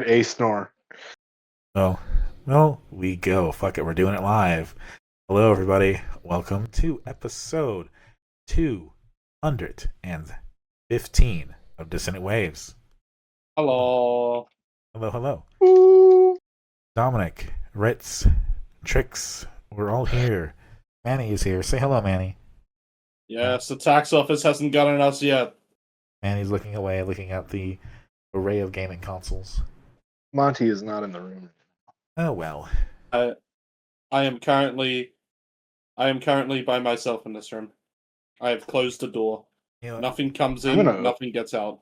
A snore. Oh, well, we go. Fuck it, we're doing it live. Hello, everybody. Welcome to episode 215 of Dissonant Waves. Hello. Hello, hello. Ooh. Dominic, Ritz, Trix, we're all here. Manny is here. Say hello, Manny. Yes, the tax office hasn't gotten us yet. Manny's looking away, looking at the array of gaming consoles. Monty is not in the room. Oh, well. I am currently by myself in this room. I have closed the door. You know, Nothing comes in, nothing gets out.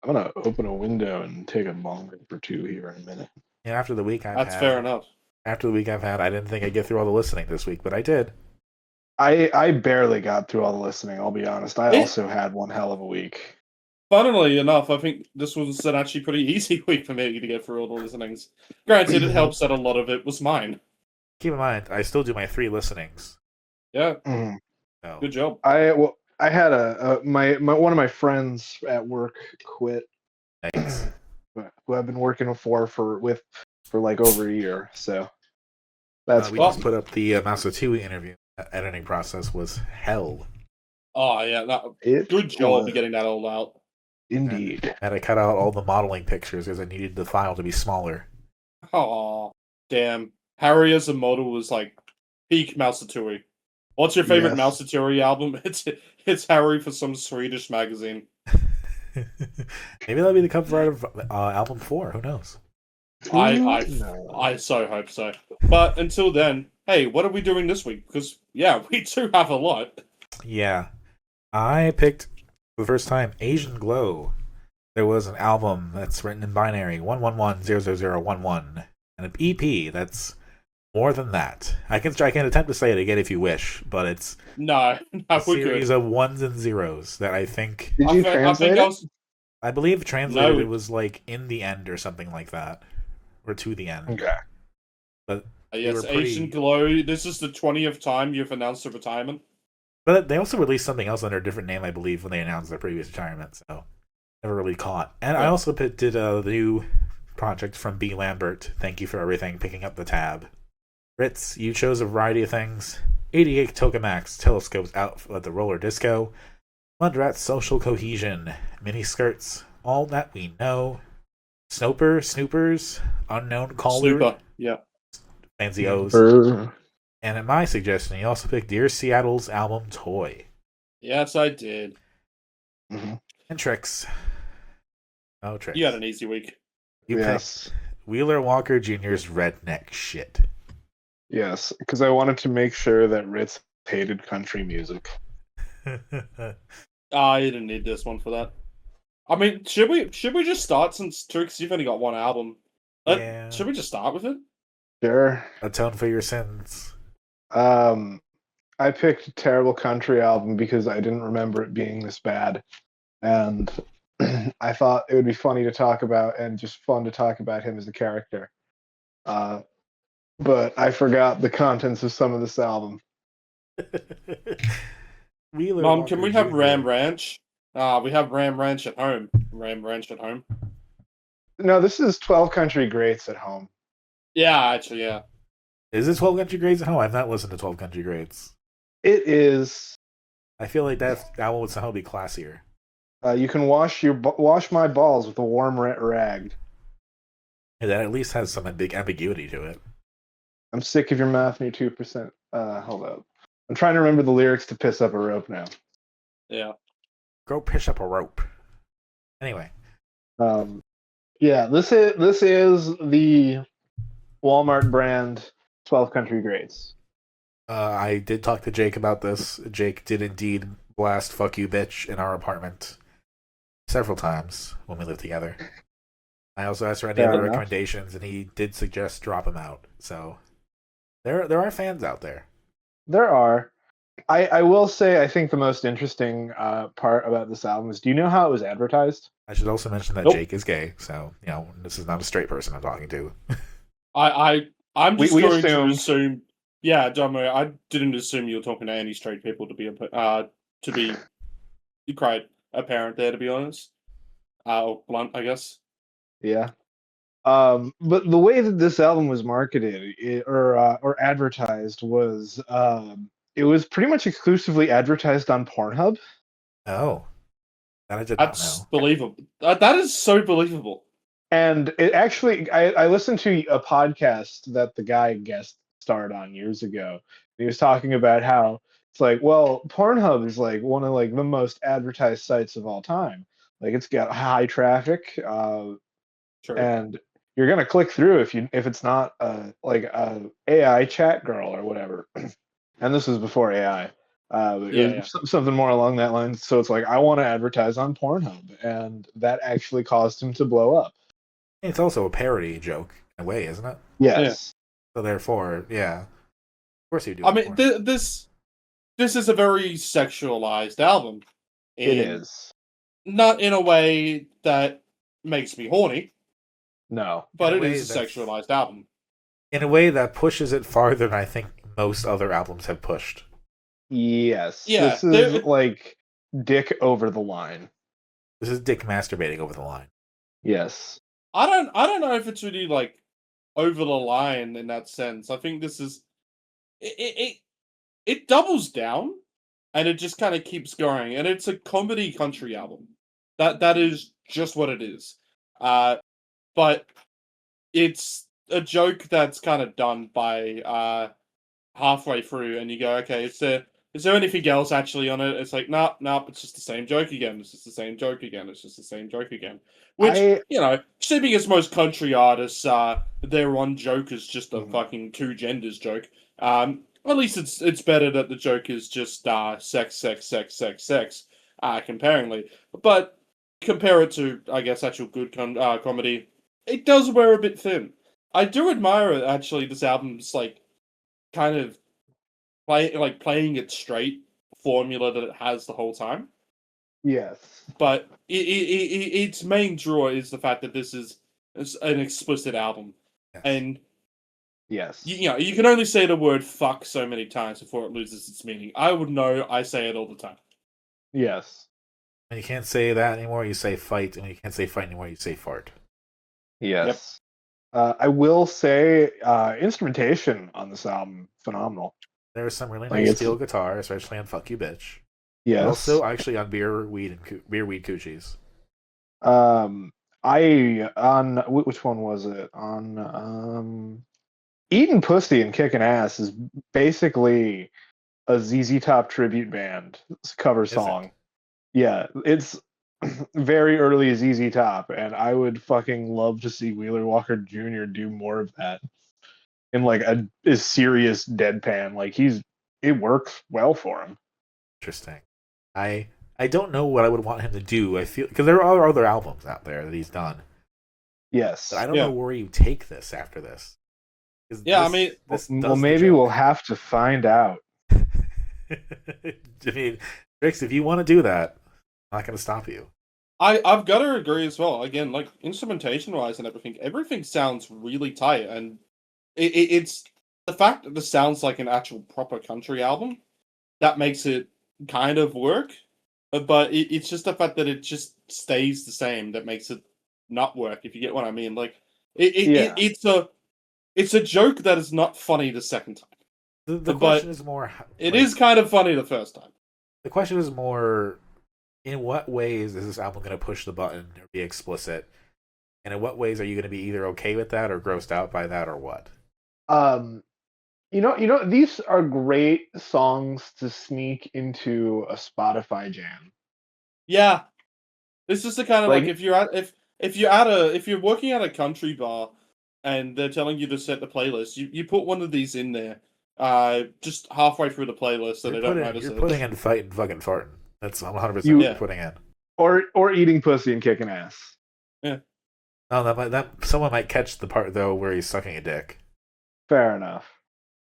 I'm gonna open a window and take a long rip or two here in a minute. after the week I've That's had, fair enough. After the week I've had, I didn't think I'd get through all the listening this week, but I did. I barely got through all the listening, I'll be honest. I also had one hell of a week. Funnily enough, I think this was an actually pretty easy week for me to get through all the listenings. Granted, it helps that a lot of it was mine. Keep in mind, I still do my 3 listenings. Yeah, So. good job. I had my one of my friends at work quit, Thanks. who I've been working for like over a year. So that's we just put up the Masato interview. The editing process was hell. Oh yeah, good job getting that all out. Indeed. And I cut out all the modeling pictures because I needed the file to be smaller. Oh damn! Harry as a model was like peak Masatori. What's your favorite Masatori album? It's Harry for some Swedish magazine. Maybe that'll be the cover art of album 4. Who knows? I so hope so. But until then, hey, what are we doing this week? Because yeah, we do have a lot. Yeah, I picked for the first time Asian Glow. There was an album that's written in binary 1110011 and an EP that's more than that. I can attempt to say it again if you wish, but it's a series of ones and zeros that I think. Did you translate it? I believe translated it was like in the end or something like that, or to the end. Okay. But yes, Asian Glow. This is the 20th time you've announced a retirement. But they also released something else under a different name, I believe, when they announced their previous retirement. So never really caught. And I also did the new project from B Lambert. Thank you for everything. Picking up the tab. Ritz, you chose a variety of things. 88 Tokamak's telescopes out at the Rollerdisco. Mudrat social cohesion. Mini skirts. All that we know. Snõõper, snoopers, unknown caller. Snõõper, yeah. Fancy O's. And at my suggestion, you also picked Dear Seattle's album Toy. Yes, I did. Mm-hmm. And Trix. Oh, Trix. You had an easy week. You picked Wheeler Walker Jr.'s Redneck Shit. Yes, because I wanted to make sure that Ritz hated country music. I didn't need this one for that. I mean, should we just start since Trix, you've only got one album? Should we just start with it? Sure. Atone for your sins. I picked a terrible country album because I didn't remember it being this bad, and I thought it would be funny to talk about and just fun to talk about him as a character. But I forgot the contents of some of this album. Mom, can we have Ram Ranch? We have Ram Ranch at home. Ram Ranch at home. No, this is 12 Country Greats at home. Yeah, actually, yeah. Is this 12 Country Greats at home? I've not listened to 12 Country Greats. It is. I feel like that one would somehow be classier. You can wash my balls with a warm rag. Yeah, that at least has some big ambiguity to it. I'm sick of your mouth and your 2%. Hold up. I'm trying to remember the lyrics to Piss Up a Rope now. Yeah. Go piss up a rope. Anyway. Yeah, this is the Walmart brand 12 Country Greats. I did talk to Jake about this. Jake did indeed blast "Fuck You, Bitch" in our apartment several times when we lived together. I also asked for any other recommendations, and he did suggest drop him out. So there are fans out there. There are. I will say, I think the most interesting part about this album is, do you know how it was advertised? I should also mention that Jake is gay, so this is not a straight person I'm talking to. I'm just going to assume. Yeah, don't worry. I didn't assume you were talking to any straight people to be quite apparent there, to be honest. Or blunt, I guess. Yeah. But the way that this album was marketed or advertised was it was pretty much exclusively advertised on Pornhub. Oh, that I did not That's know. believable. That is so believable. And it actually, I listened to a podcast that the guy guest starred on years ago. He was talking about how it's like, well, Pornhub is like one of like the most advertised sites of all time. Like it's got high traffic, True. and you're gonna click through if it's not like a AI chat girl or whatever. And this was before AI. It was something more along that line. So it's like I want to advertise on Pornhub, and that actually caused him to blow up. It's also a parody joke in a way, isn't it? Yes. So therefore, yeah, of course you do. I mean, this is a very sexualized album. It is. Not in a way that makes me horny, No. but it is a sexualized album. In a way that pushes it farther than I think most other albums have pushed. Yes. Yeah, This is like dick over the line. This is dick masturbating over the line. Yes. I don't know if it's really like over the line in that sense. I think this is it doubles down and it just kind of keeps going, and it's a comedy country album. That is just what it is. But it's a joke that's kind of done by halfway through, and you go, okay, is there anything else actually on it? It's like, nope, it's just the same joke again. It's just the same joke again. It's just the same joke again. Which, shipping as most country artists, their one joke is just a fucking two genders joke. At least it's better that the joke is just sex, comparingly. But compare it to, I guess, actual good comedy, it does wear a bit thin. I do admire it, actually, this album's like kind of playing it straight formula that it has the whole time. Yes. But its main draw is the fact that this is an explicit album. Yes. And yes, you can only say the word fuck so many times before it loses its meaning. I would know, I say it all the time. Yes. When you can't say that anymore, you say fight. And when you can't say fight anymore, you say fart. Yes. Yep. I will say instrumentation on this album, phenomenal. There's some really nice steel guitar, especially on Fuck You Bitch. Yes. But also, actually, on Beer, Weed Coochies. Which one was it? On Eating Pussy and Kicking Ass is basically a ZZ Top tribute band cover song. Yeah, it's very early ZZ Top, and I would fucking love to see Wheeler Walker Jr. do more of that in like a serious deadpan. Like it works well for him. Interesting. I don't know what I would want him to do. I feel because there are other albums out there that he's done. Yes, but I don't know where you take this after this. Maybe we'll have to find out. I mean, Trix, if you want to do that, I'm not going to stop you. I've got to agree as well. Again, like instrumentation wise and everything sounds really tight, and it's the fact that this sounds like an actual proper country album that makes it kind of work. But it's just the fact that it just stays the same that makes it not work. If you get what I mean, like it's a joke that is not funny the second time. The question is more. It is kind of funny the first time. The question is more. In what ways is this album going to push the button or be explicit? And in what ways are you going to be either okay with that or grossed out by that or what? These are great songs to sneak into a Spotify jam. Yeah. This is the kind of like if you're working at a country bar and they're telling you to set the playlist, you put one of these in there, just halfway through the playlist so they don't notice it. You're putting in fight and fucking farting. That's 100% what you're putting in. Or eating pussy and kicking ass. Yeah. No, that someone might catch the part though where he's sucking a dick. Fair enough.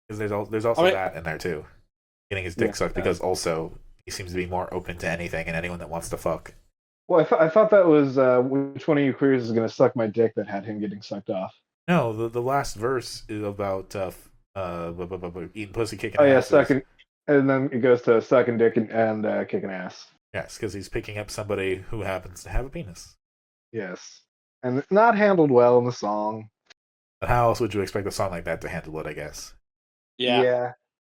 Because there's also that in there too, getting his dick sucked. Because also he seems to be more open to anything and anyone that wants to fuck. Well, I thought that was which one of you queers is going to suck my dick that had him getting sucked off. No, the last verse is about eating pussy, kicking ass. Oh yeah, sucking. And then it goes to sucking dick and kicking ass. Yes, because he's picking up somebody who happens to have a penis. Yes. and it's not handled well in the song. But how else would you expect a song like that to handle it, I guess? Yeah.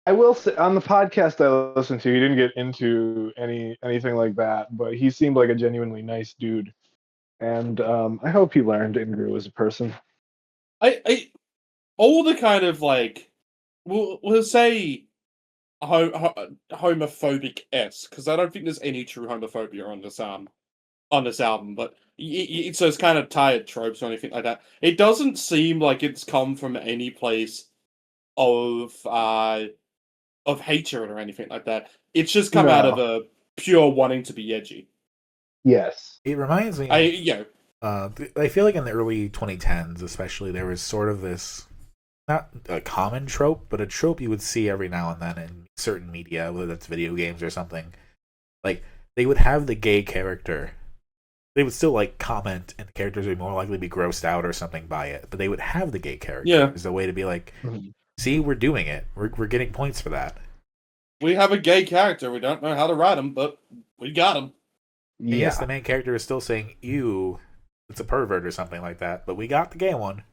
I will say on the podcast I listened to, he didn't get into anything like that, but he seemed like a genuinely nice dude, and I hope he learned and grew as a person. I all the kind of like we'll say homophobic because I don't think there's any true homophobia on this album, but it's those kind of tired tropes or anything like that. It doesn't seem like it's come from any place of hatred or anything like that. It's just come out of a pure wanting to be edgy. Yes. It reminds me. I feel like in the early 2010s, especially, there was sort of this, not a common trope, but a trope you would see every now and then in certain media, whether that's video games or something. Like, they would have the gay character. They would still, like, comment, and the characters would more likely be grossed out or something by it, but they would have the gay character as a way to be like, see, we're doing it. We're getting points for that. We have a gay character. We don't know how to write him, but we got him. Yeah. Yes, the main character is still saying, ew, it's a pervert or something like that, but we got the gay one.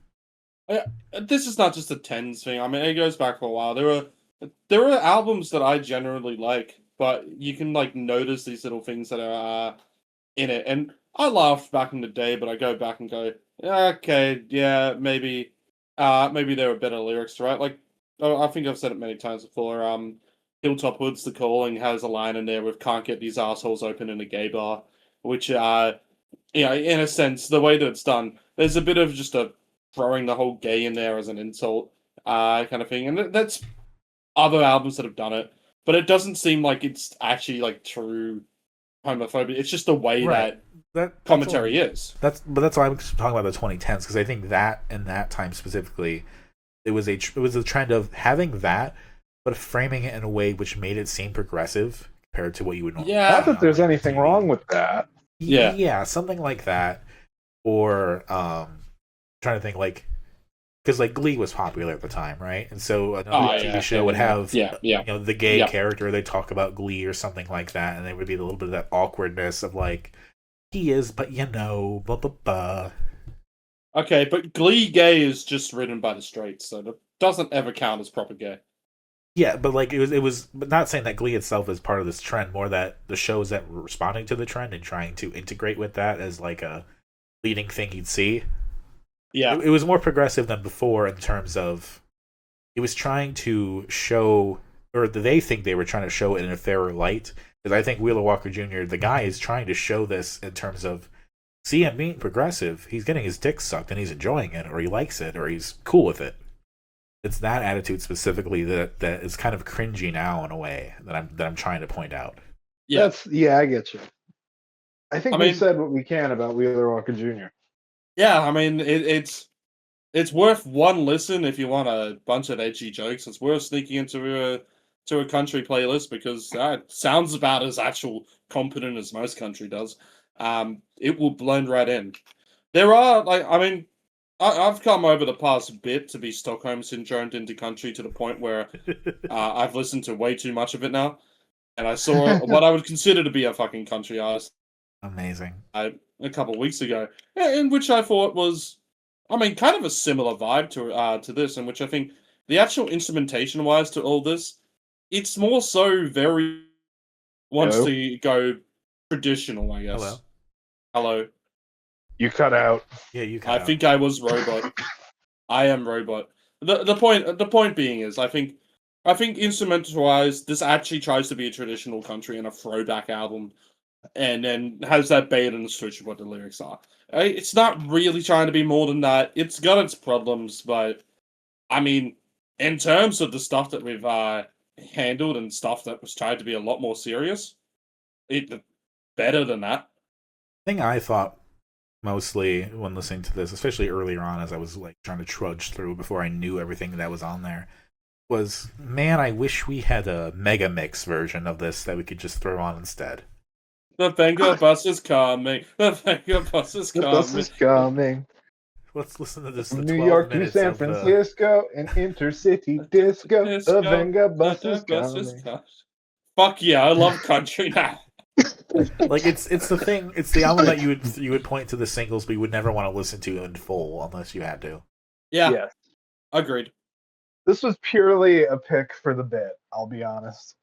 This is not just a tens thing. I mean, it goes back for a while. There are albums that I generally like, but you can like notice these little things that are in it. And I laughed back in the day, but I go back and go, okay, yeah, maybe there were better lyrics, right? Like, I think I've said it many times before. Hilltop Hood's The Calling has a line in there with "Can't get these assholes open in a gay bar," which in a sense, the way that it's done, there's a bit of just throwing the whole gay in there as an insult kind of thing. And that's other albums that have done it, but it doesn't seem like it's actually like true homophobia. It's just the way that commentary is. That's why I'm talking about the 2010s, because I think that in that time specifically, it was a trend of having that, but framing it in a way which made it seem progressive compared to what you would normally. Yeah, not that there's anything wrong with that. Yeah, something like that, or trying to think like, because like Glee was popular at the time, right? And so another TV show would have the gay character. They talk about Glee or something like that, and there would be a little bit of that awkwardness of like, he is, but blah blah blah. Okay, but Glee gay is just written by the straights, so it doesn't ever count as proper gay. Yeah, but like it was, but not saying that Glee itself is part of this trend. More that the shows that were responding to the trend and trying to integrate with that as like a leading thing you'd see. Yeah, it was more progressive than before in terms of it was trying to show, or they think they were trying to show it in a fairer light. Because I think Wheeler Walker Jr., the guy, is trying to show this in terms of, see, I'm being progressive. He's getting his dick sucked and he's enjoying it, or he likes it, or he's cool with it. It's that attitude specifically that is kind of cringy now in a way that I'm trying to point out. Yeah, I get you. I think we said what we can about Wheeler Walker Jr. Yeah, I mean it's worth one listen if you want a bunch of edgy jokes. It's worth sneaking into a country playlist because that sounds about as actual competent as most country does. It will blend right in. There are I've come over the past bit to be Stockholm syndromed into country to the point where I've listened to way too much of it now, and I saw what I would consider to be a fucking country artist. Amazing. A couple of weeks ago, in which I thought was, kind of a similar vibe to this, in which I think the actual instrumentation-wise to all this, it's more so very wants to go traditional, I guess. Hello. You cut out. Yeah, you cut out. I think I was robot. I am robot. The point being is, I think instrumental-wise, this actually tries to be a traditional country and a throwback album, and then has that bait and switch of what the lyrics are. It's not really trying to be more than that. It's got its problems, but in terms of the stuff that we've handled and stuff that was tried to be a lot more serious, it's better than that. The thing I thought mostly when listening to this, especially earlier on as I was like trying to trudge through before I knew everything that was on there, was, man, I wish we had a mega mix version of this that we could just throw on instead. The Venga bus is coming. The Venga bus is coming. The bus is coming. Let's listen to this. From New York to San Francisco, an intercity disco. The Venga bus is coming. Fuck yeah, I love country now. Like it's the thing. It's the album that you would point to the singles, but you would never want to listen to in full unless you had to. Yeah, Yes. agreed. This was purely a pick for the bit. I'll be honest.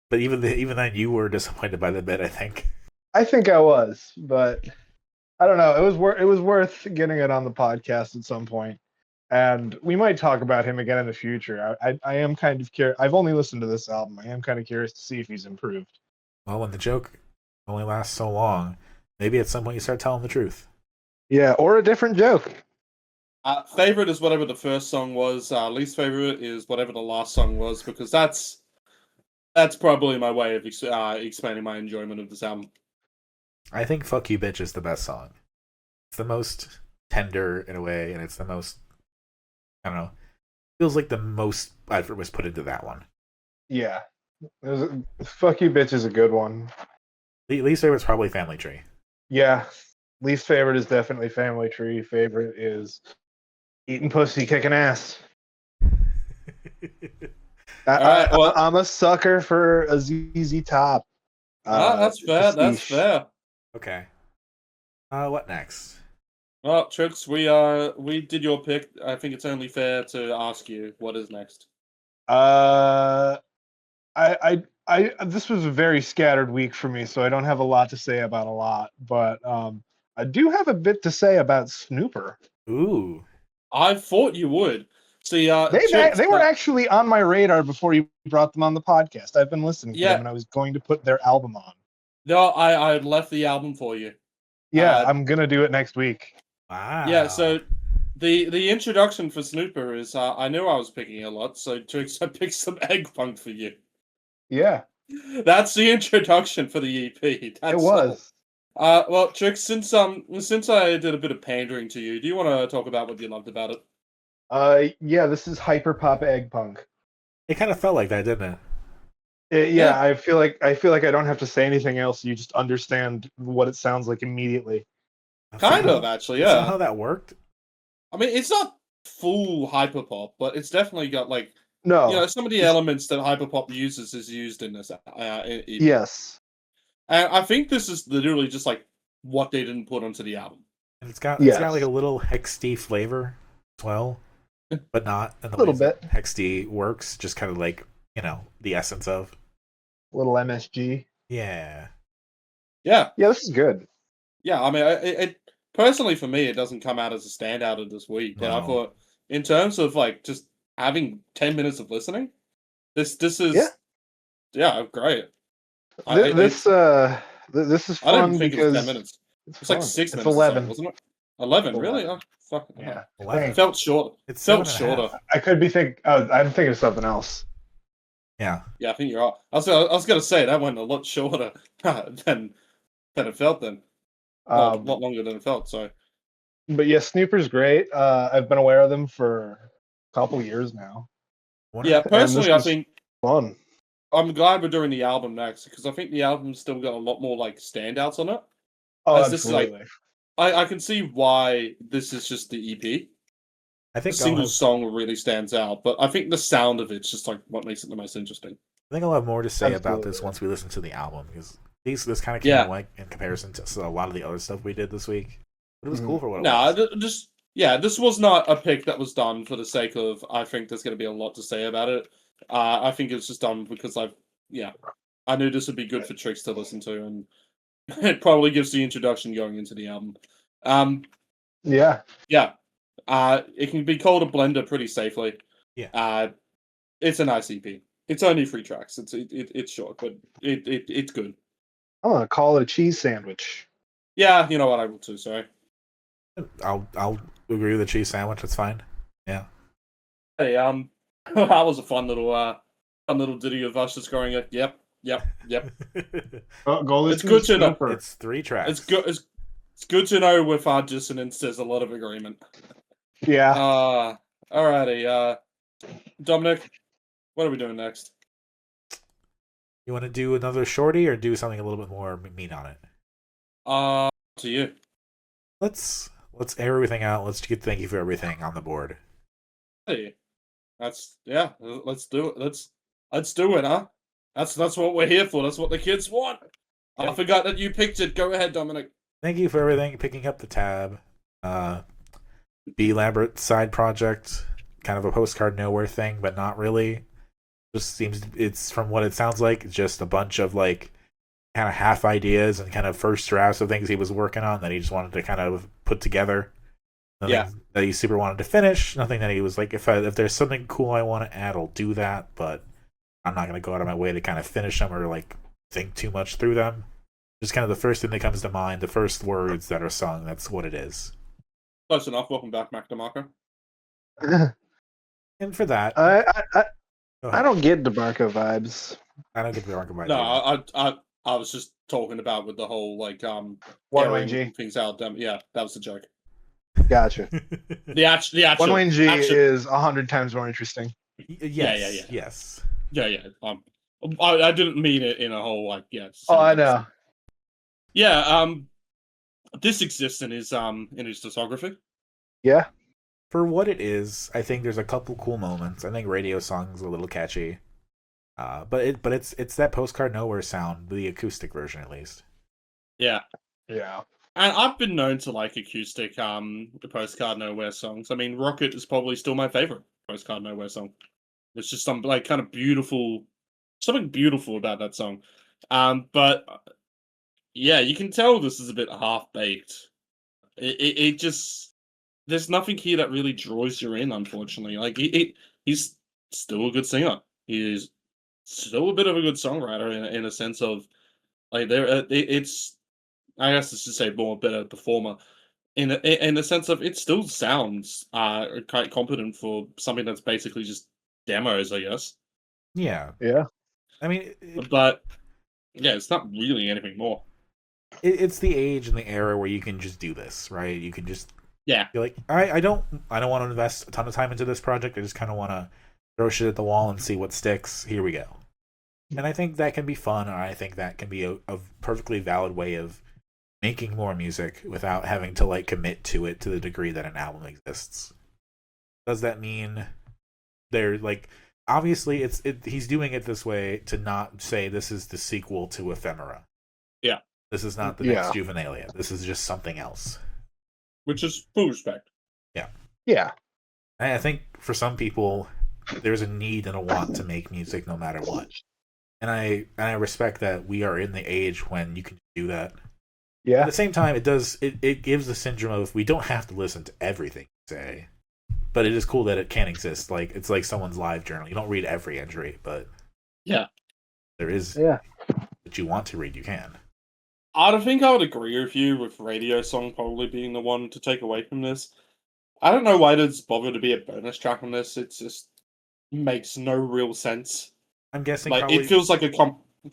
But even then, you were disappointed by the bit. I think. I think I was, but I don't know. It was worth getting it on the podcast at some point, and we might talk about him again in the future. I am kind of curious. I've only listened to this album. I am kind of curious to see if he's improved. Well, when the joke only lasts so long, maybe at some point you start telling the truth. Yeah, or a different joke. Favorite is whatever the first song was. Least favorite is whatever the last song was, because that's probably my way of explaining my enjoyment of this album. I think "Fuck You, Bitch" is the best song. It's the most tender in a way, and it's the most, I don't know, feels like the most effort was put into that one. Yeah, "Fuck You, Bitch" is a good one. Least favorite is probably "Family Tree." Yeah, least favorite is definitely "Family Tree." Favorite is "Eating Pussy, Kicking Ass." I'm a sucker for a ZZ Top. That's fair. That's fair. Okay. What next? Well, Trix, we did your pick. I think it's only fair to ask you what is next. This was a very scattered week for me, so I don't have a lot to say about a lot. But I do have a bit to say about Snõõper. Ooh. I thought you would. See, they were actually on my radar before you brought them on the podcast. I've been listening to them, and I was going to put their album on. No, I left the album for you. Yeah, I'm gonna do it next week. Wow. Yeah, so the introduction for Snõõper is I knew I was picking a lot, so Trix, I picked some Egg Punk for you. Yeah, that's the introduction for the EP. It was. Well, Trix, since I did a bit of pandering to you, do you want to talk about what you loved about it? Yeah, this is hyperpop Egg Punk. It kind of felt like that, didn't it? Yeah, I feel like I don't have to say anything else. You just understand what it sounds like immediately. Kind of, actually, yeah. That's how that worked. I mean, it's not full hyperpop, but it's definitely got like some of the elements that hyperpop uses is used in this. Yes, and I think this is literally just like what they didn't put onto the album. And it's got like a little Hex D flavor as well, but not in the a little bit. Hex D works, just kind of like the essence of little MSG. Yeah. This is good. Yeah, I mean, it personally for me, it doesn't come out as a standout of this week. No. And I thought, in terms of like just having 10 minutes of listening, this is great. This is fun. I didn't think it was 10 minutes. It's like 6 minutes. It's 11, wasn't it? 11, really? Oh, fuck. Yeah, 11. It felt short. It felt shorter. I could be thinking. Oh, I'm thinking of something else. Yeah, I think you're right. I was gonna say that went a lot shorter than it felt then. A lot longer than it felt. So, but yeah, Snõõper's great. I've been aware of them for a couple years now. Yeah, personally, I think fun. I'm glad we're doing the album next because I think the album's still got a lot more like standouts on it. Oh, absolutely. This is, like, I can see why this is just the EP. I think the single song really stands out, but I think the sound of it's just like what makes it the most interesting. I think I'll have more to say about this once we listen to the album because this kind of came like in comparison to a lot of the other stuff we did this week. But it was cool for what it was. This was not a pick that was done for the sake of I think there's going to be a lot to say about it. I think it was just done because I knew this would be good for Trix to listen to, and it probably gives the introduction going into the album. It can be called a blender pretty safely. Yeah. It's a nice EP. It's only 3 tracks. It's short, but it's good. I'm gonna call it a cheese sandwich. Yeah, you know what I will too. Sorry. I'll agree with the cheese sandwich. It's fine. Yeah. Hey, that was a fun little ditty of us just going. Yep. It's good to know. It's 3 tracks. It's good. It's good to know with our dissonance. There's a lot of agreement. Yeah. Alrighty. Dominic, what are we doing next? You want to do another shorty or do something a little bit more meat on it? To you. Let's air everything out. Let's get thank you for everything on the board. Hey, let's do it. Let's do it, huh? That's what we're here for. That's what the kids want. I forgot that you picked it. Go ahead, Dominic. Thank you for everything. Picking up the tab. B Lambert side project, kind of a postcard nowhere thing, but not really. Just seems it's from what it sounds like, just a bunch of like kind of half ideas and kind of first drafts of things he was working on that he just wanted to kind of put together. Nothing that he super wanted to finish. Nothing that he was like, if there's something cool I want to add, I'll do that. But I'm not going to go out of my way to kind of finish them or like think too much through them. Just kind of the first thing that comes to mind, the first words that are sung. That's what it is. Close enough. Welcome back, Mac DeMarco. And for that, I don't get DeMarco vibes. I don't get the DeMarco vibes. No, I was just talking about with the whole like One-Way G things out. Yeah, that was a joke. Gotcha. The actual One-Way G is 100 times more interesting. Yes. Yeah. I didn't mean it in a whole like Oh, I know. Yeah. This exists in his discography. Yeah. For what it is, I think there's a couple cool moments. I think radio song's a little catchy. But it's that postcard nowhere sound, the acoustic version at least. Yeah. Yeah. And I've been known to like acoustic the postcard nowhere songs. I mean, Rocket is probably still my favorite postcard nowhere song. It's just some like kind of beautiful, something beautiful about that song. But yeah, you can tell this is a bit half baked. It just, there's nothing here that really draws you in, unfortunately. Like he's still a good singer. He is still a bit of a good songwriter in a sense of like it's, I guess it's to say more better performer in the sense of it still sounds quite competent for something that's basically just demos, I guess. Yeah. I mean, but yeah, it's not really anything more. It's the age and the era where you can just do this, right? You can just be like, all right, I don't want to invest a ton of time into this project. I just kind of want to throw shit at the wall and see what sticks. Here we go. And I think that can be fun, or I think that can be a perfectly valid way of making more music without having to like commit to it to the degree that an album exists. Does that mean they're like, obviously he's doing it this way to not say this is the sequel to Ephemera. Yeah. This is not the next Juvenilia. This is just something else. Which is full respect. Yeah. Yeah. I think for some people there's a need and a want to make music no matter what. And I respect that we are in the age when you can do that. Yeah. At the same time, it gives the syndrome of we don't have to listen to everything you say, but it is cool that it can exist. Like it's like someone's live journal. You don't read every entry, but there is that you want to read. You can. I don't think I would agree with you with Radio Song probably being the one to take away from this. I don't know why it's bothered to be a bonus track on this. It just makes no real sense. I'm guessing like it feels like a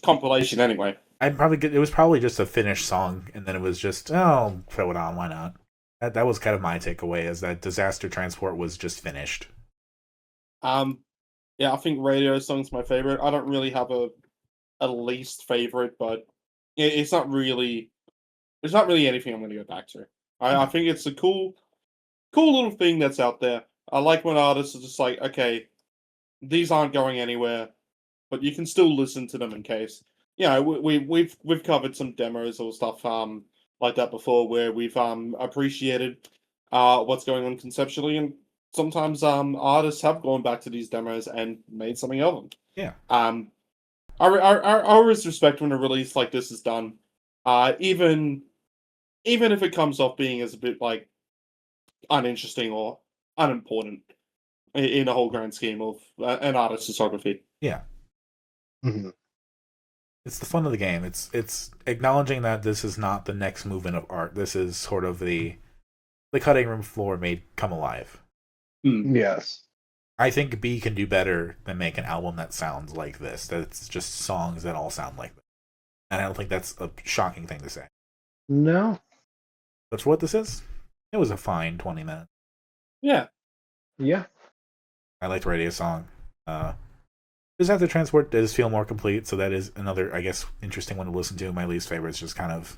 compilation anyway. It was probably just a finished song, and then it was just, oh, throw it on, why not? That was kind of my takeaway, is that Disaster Transport was just finished. Yeah, I think Radio Song's my favorite. I don't really have a least favorite, but it's not really anything I'm going to go back to. I think it's a cool little thing that's out there. I like when artists are just like, okay, these aren't going anywhere, but you can still listen to them in case. Yeah, we've covered some demos or stuff like that before, where we've appreciated what's going on conceptually, and sometimes artists have gone back to these demos and made something of them. Yeah. I always respect when a release like this is done, even if it comes off being as a bit like uninteresting or unimportant in the whole grand scheme of an artist's discography. Yeah. Mm-hmm. It's the fun of the game. It's acknowledging that this is not the next movement of art. This is sort of the cutting room floor made come alive. Yes. I think B can do better than make an album that sounds like this. That's just songs that all sound like this. And I don't think that's a shocking thing to say. No. But for what this is, it was a fine 20 minutes. Yeah. Yeah. I liked Radio Song. Disaster Transport does feel more complete, so that is another, I guess, interesting one to listen to. My least favorite is just kind of,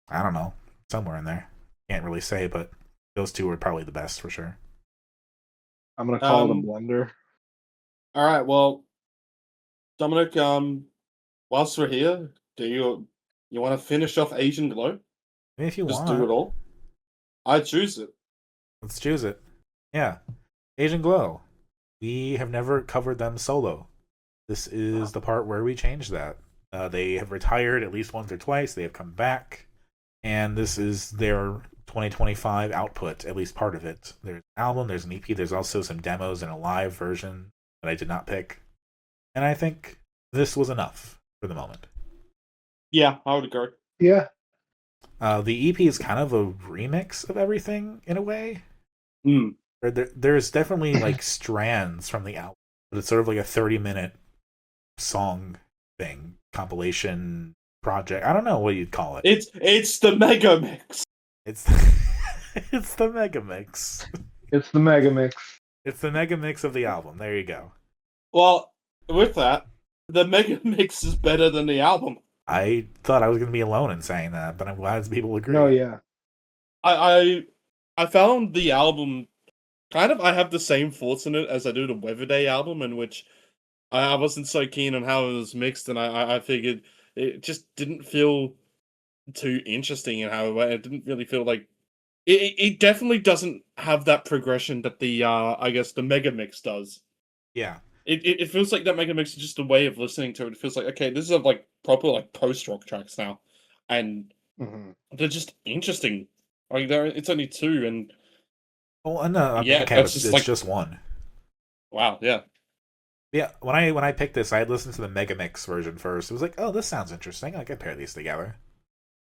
I don't know, somewhere in there. Can't really say, but those two are probably the best for sure. I'm gonna call it a blender. All right, well, Dominic, whilst we're here, do You want to finish off Asian Glow? I mean, if you Just want, do it all. I choose it. let's choose it. Yeah, Asian Glow. We have never covered them solo. This is the part where we change that. They have retired at least once or twice. They have come back, and this is their 2025 output, at least part of it. There's an album, there's an EP, there's also some demos and a live version that I did not pick. And I think this was enough for the moment. Yeah, I would agree. Yeah. The EP is kind of a remix of everything in a way. Mm. There's definitely like strands from the album, but it's sort of like a 30-minute song thing, compilation project. I don't know what you'd call it. It's the mega mix. It's it's the mega mix. It's the mega mix. It's the mega mix of the album. There you go. Well, with that, the mega mix is better than the album. I thought I was going to be alone in saying that, but I'm glad people agree. Oh yeah. I found the album kind of. I have the same thoughts in it as I do the Weather Day album, in which I wasn't so keen on how it was mixed, and I figured it just didn't feel too interesting in how it went. It didn't really feel like it definitely doesn't have that progression that the I guess the mega mix does. Yeah. It feels like that mega mix is just a way of listening to it. It feels like, okay, this is like proper like post rock tracks now, and they're just interesting. Like it's only two, and well, no, yeah, okay, it's it's just one. Wow, yeah. Yeah, when I picked this, I had listened to the mega mix version first. It was like, oh, this sounds interesting. I could pair these together.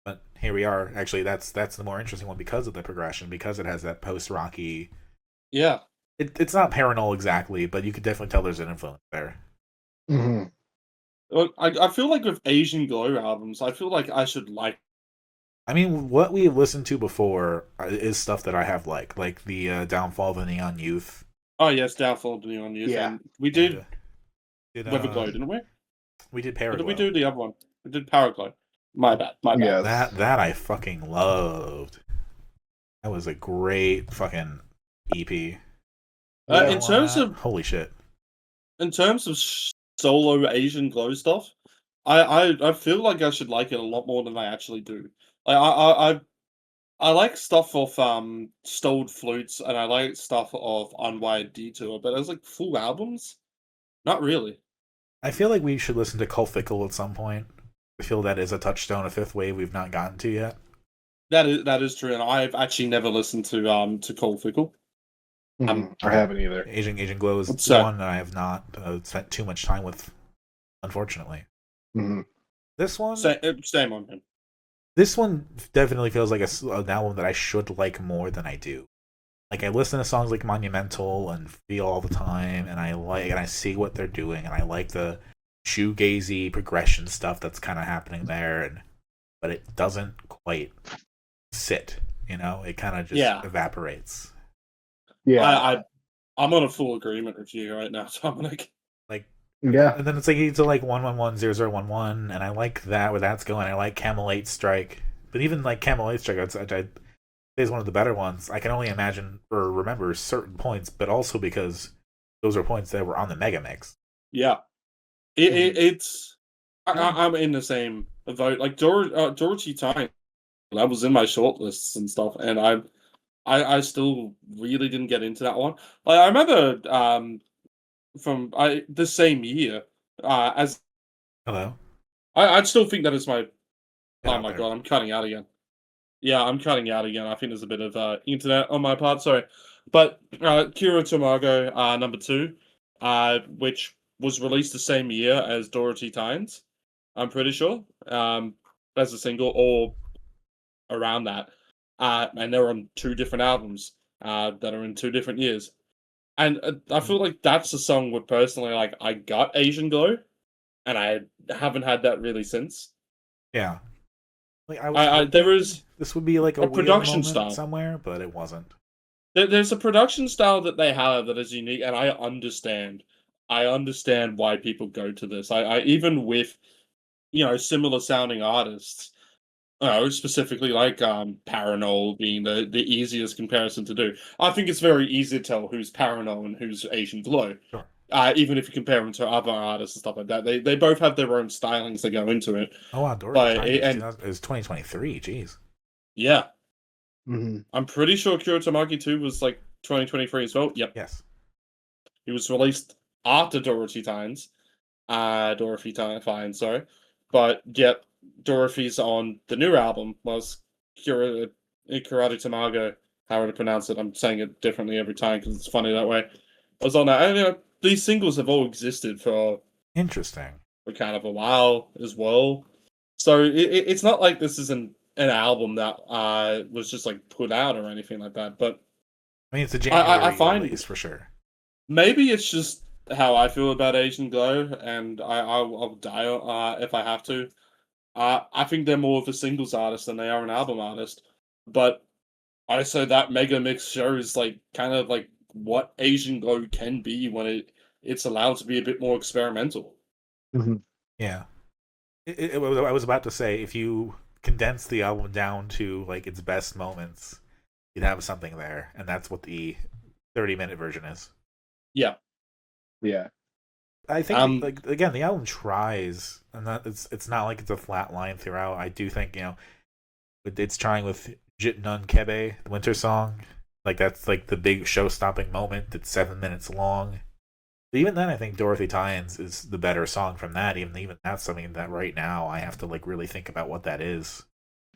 But here we are. Actually, that's the more interesting one because of the progression, because it has that post rocky. Yeah. It's not Paranol exactly, but you could definitely tell there's an influence there. Mm-hmm. Well, I feel like with Asian Glow albums, I feel like I should like. I mean, what we listened to before is stuff that I have like the Downfall of the Neon Youth. Oh yes, Downfall of the Neon Youth. Yeah. And we did Weather Glow, uh, didn't we? We did Or Paraglow. did we do the other one? We did Paraglow. My bad. Yeah. That I fucking loved. That was a great fucking EP. In terms of holy shit, in terms of solo Asian Glow stuff, I feel like I should like it a lot more than I actually do. Like I like stuff of Stoled Flutes, and I like stuff of Unwired Detour, but as like full albums, not really. I feel like we should listen to Colfickle at some point. I feel that is a touchstone of fifth wave we've not gotten to yet. That is true, and I've actually never listened to Cold Fickle. I haven't either. Asian Glow is What's that? one that I have not spent too much time with, unfortunately. Mm-hmm. This one, Same on him. this one definitely feels like an album that I should like more than I do. Like, I listen to songs like Monumental and Feel all the time, and I see what they're doing, and I like the shoegazy progression stuff that's kind of happening there, but it doesn't quite sit. It kind of just evaporates. Yeah. I'm on a full agreement with you right now, Dominic. Yeah. And then it's like you to like 1110011, and I like that where that's going. I like Camel 8 Strike, but even like Camel 8 Strike, I'd say is one of the better ones. I can only imagine or remember certain points, but also because those are points that were on the Mega Mix. Yeah, it's. I'm in the same vote. Like Dorothy Tyne, that was in my shortlists and stuff, and I still really didn't get into that one. Like I remember from the same year as. Hello. I'd still think that is my. Get Oh out my there. god, I'm cutting out again. Yeah, I'm cutting out again. I think there's a bit of internet on my part. Sorry, but Kira Tomago number 2, which was released the same year as Dorothy Tynes. I'm pretty sure as a single or around that, and they're on 2 different albums that are in 2 different years. And I feel like that's a song where personally, like, I got Asian Glow, and I haven't had that really since. Yeah. Like There is this would be like a production weird moment style somewhere, but it wasn't. There's a production style that they have that is unique, and I understand. I understand why people go to this. I even with, similar sounding artists, specifically like Paranol being the easiest comparison to do. I think it's very easy to tell who's Paranol and who's Asian Glow. Sure. Even if you compare them to other artists and stuff like that, they both have their own stylings that go into it. Oh wow, Dorothy is 2023. Jeez. Yeah. Mm-hmm. I'm pretty sure Tamaki 2 was like 2023 as well. Yep. Yes. It was released after Dorothy Fines, sorry. But yet, Dorothy's on the new album was Karate Tamago, however to pronounce it. I'm saying it differently every time because it's funny that way. I was on that. And, these singles have all existed for interesting for kind of a while as well. So it's not like this is an album that was just like put out or anything like that. But I mean, it's a January I find release for sure. Maybe it's just how I feel about Asian Glow, and I'll die if I have to. I think they're more of a singles artist than they are an album artist. But I say that Mega Mix shows like kind of like what Asian Glow can be when it's allowed to be a bit more experimental. Mm-hmm. Yeah. I was about to say, if you condense the album down to like its best moments, you'd have something there, and that's what the 30-minute version is. Yeah. Yeah. I think like again, the album tries, and that it's not like it's a flat line throughout. I do think, it's trying with Jit Nun Kebe, the winter song. Like that's like the big show-stopping moment that's 7 minutes long. But even then, I think Dorothy Tynes is the better song from that. Even that's something that right now I have to like really think about what that is.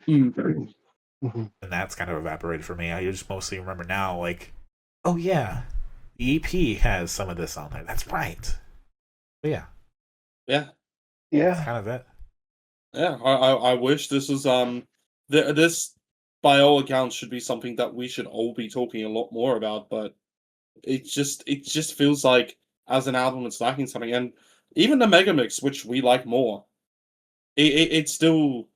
Mm-hmm. And that's kind of evaporated for me. I just mostly remember now, like, oh yeah, the EP has some of this on there. That's right. But yeah. That's kind of it. Yeah, I wish this was this by all accounts should be something that we should all be talking a lot more about, but it just feels like as an album it's lacking something. And even the Mega Mix, which we like more, it's still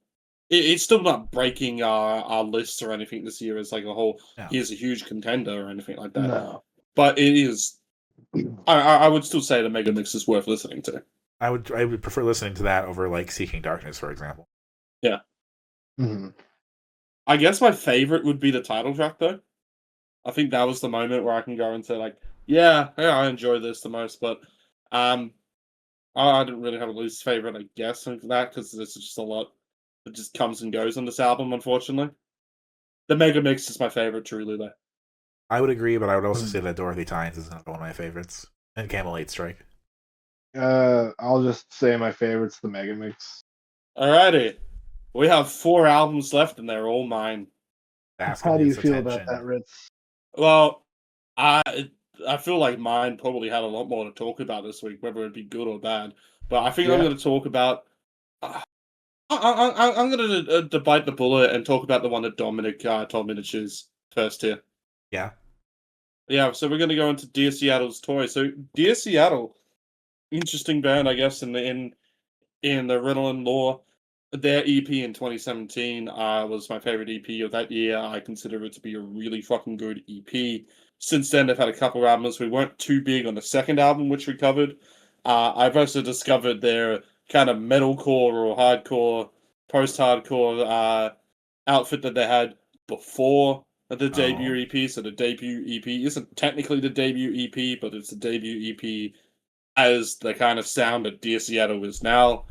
not breaking our lists or anything this year as like a whole. No. Here's a huge contender or anything like that. No. But it is. I would still say the Mega Mix is worth listening to. I would prefer listening to that over like Seeking Darkness, for example. Yeah. Mm-hmm. I guess my favorite would be the title track, though. I think that was the moment where I can go into like, yeah, I enjoy this the most, but I didn't really have a least favorite, I guess, for that because there's just a lot that just comes and goes on this album, unfortunately. The Mega Mix is my favorite, truly, though. I would agree, but I would also say that Dorothy Tynes is not one of my favorites, and Camel 8 Strike. I'll just say my favorite's the Mega Mix. Alrighty. We have 4 albums left, and they're all mine. How do you feel about that, Ritz? Well, I feel like mine probably had a lot more to talk about this week, whether it be good or bad. But I think I'm going to talk about... I'm going to bite the bullet and talk about the one that Dominic told me to choose first here. Yeah. Yeah, so we're going to go into Dear Seattle's Toy. So, Dear Seattle, interesting band, I guess, in the Ritalin lore. Their EP in 2017 was my favorite EP of that year. I consider it to be a really fucking good EP. Since then, they've had a couple of albums. We weren't too big on the second album, which we covered. I've also discovered their kind of metalcore or hardcore, post-hardcore outfit that they had before the debut EP. So the debut EP isn't technically the debut EP, but it's the debut EP as the kind of sound that Dear Seattle is now.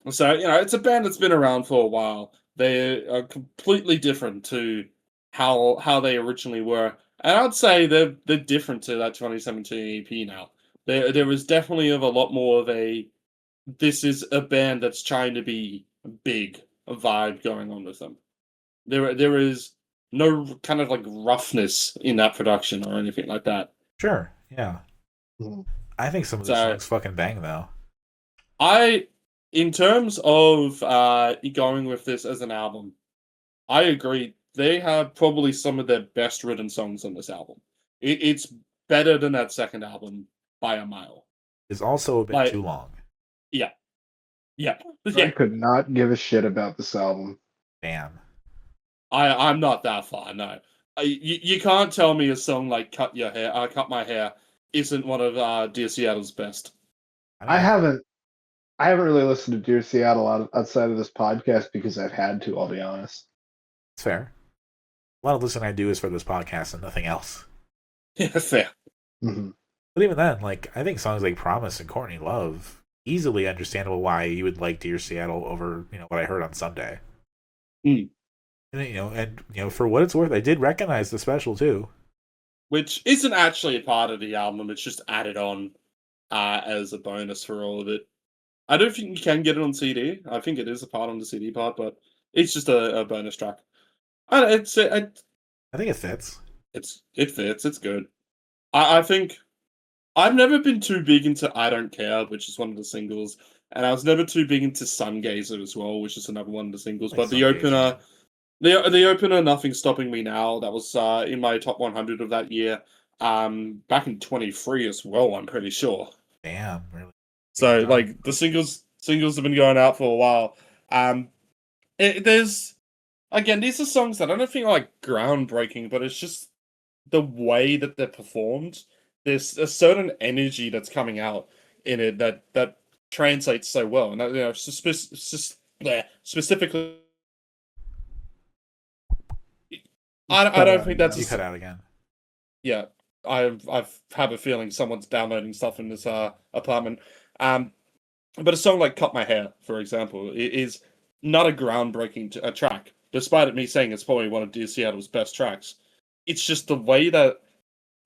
So, it's a band that's been around for a while. They are completely different to how they originally were. And I'd say they're different to that 2017 EP now. There was definitely a lot more of this is a band that's trying to be big vibe going on with them. There is no kind of like roughness in that production or anything like that. Sure, yeah. I think some of the songs fucking bang, though. In terms of going with this as an album, I agree. They have probably some of their best written songs on this album. It's better than that second album by a mile. It's also a bit too long. Yeah. I could not give a shit about this album. Damn. I'm not that far, no. You can't tell me a song like Cut My Hair isn't one of Dear Seattle's best. I haven't really listened to Dear Seattle outside of this podcast because I've had to, I'll be honest. It's fair. A lot of listening I do is for this podcast and nothing else. Yeah, fair. Mm-hmm. But even then, like I think songs like "Promise" and "Courtney Love" easily understandable why you would like "Dear Seattle" over what I heard on Sunday. Mm. And for what it's worth, I did recognize the special too. Which isn't actually a part of the album; it's just added on as a bonus for all of it. I don't think you can get it on CD. I think it is a part on the CD part, but it's just a bonus track. I think it fits. It fits. It's good. I think I've never been too big into "I Don't Care," which is one of the singles, and I was never too big into "Sun Gazer" as well, which is another one of the singles. But the opener, the opener, "Nothing Stopping Me Now," that was in my top 100 of that year. Back in 23 as well. I'm pretty sure. Damn, really. So like the singles have been going out for a while. There's again, these are songs that I don't think are like groundbreaking, but it's just the way that they're performed. There's a certain energy that's coming out in it that translates so well, and specifically, I don't think that's you cut out again. Yeah, I've have a feeling someone's downloading stuff in this apartment. But a song like "Cut My Hair," for example, is not a groundbreaking track, despite me saying it's probably one of Dear Seattle's best tracks. It's just the way that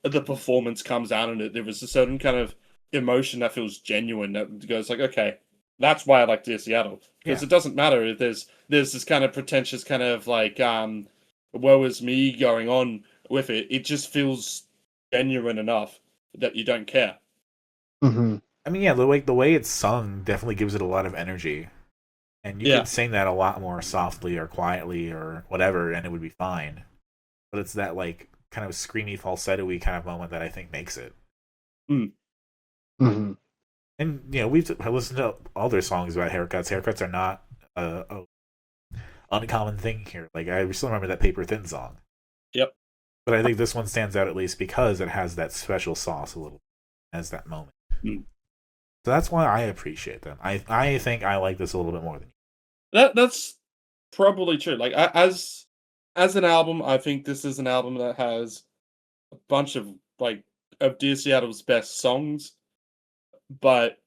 the performance comes out in it. There was a certain kind of emotion that feels genuine that goes like, okay, that's why I like Dear Seattle. Because it doesn't matter if there's this kind of pretentious kind of like woe is me going on with it. It just feels genuine enough that you don't care. Mm-hmm. I mean, yeah, the way it's sung definitely gives it a lot of energy, and you could sing that a lot more softly or quietly or whatever, and it would be fine. But it's that like kind of screamy falsetto-y kind of moment that I think makes it. Mm-hmm. And we've listened to all their songs about haircuts. Haircuts are not a uncommon thing here. Like I still remember that Paper Thin song. Yep. But I think this one stands out at least because it has that special sauce a little, as that moment. So that's why I appreciate them. I think I like this a little bit more than you. That's probably true. Like as an album, I think this is an album that has a bunch of Dear Seattle's best songs, but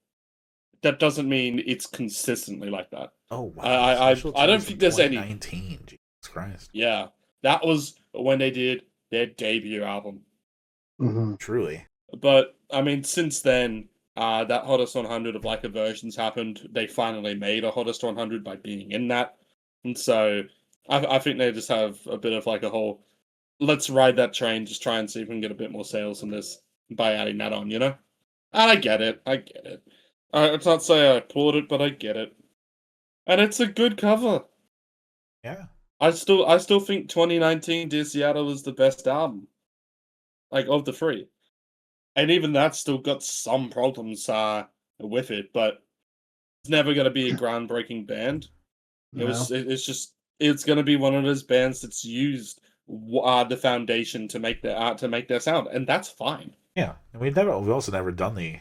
that doesn't mean it's consistently like that. Oh wow! I don't think there's any. 2019, Jesus Christ. Yeah, that was when they did their debut album. Mm-hmm. Truly. But I mean, since then, that Hottest 100 of Like a Version's happened. They finally made a Hottest 100 by being in that, and so I think they just have a bit of like a whole, let's ride that train, just try and see if we can get a bit more sales on this by adding that on, And I get it. It's not say I applaud it, but I get it. And it's a good cover. Yeah. I still think 2019 Dear Seattle is the best album. Like, of the three. And even that's still got some problems with it, but it's never going to be a groundbreaking band. No. It's going to be one of those bands that's used the foundation to make their sound, and that's fine. Yeah, and we've also never done the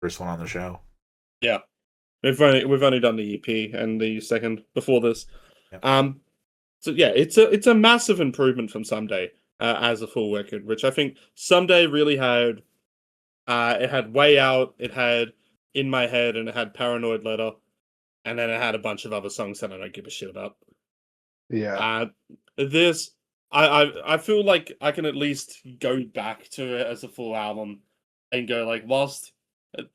first one on the show. Yeah, we've only done the EP and the second before this. Yep. So yeah, it's a massive improvement from Someday as a full record, which I think Someday really had. It had Way Out, it had In My Head, and it had Paranoid Letter, and then it had a bunch of other songs that I don't give a shit about. Yeah. This, I feel like I can at least go back to it as a full album and go like, whilst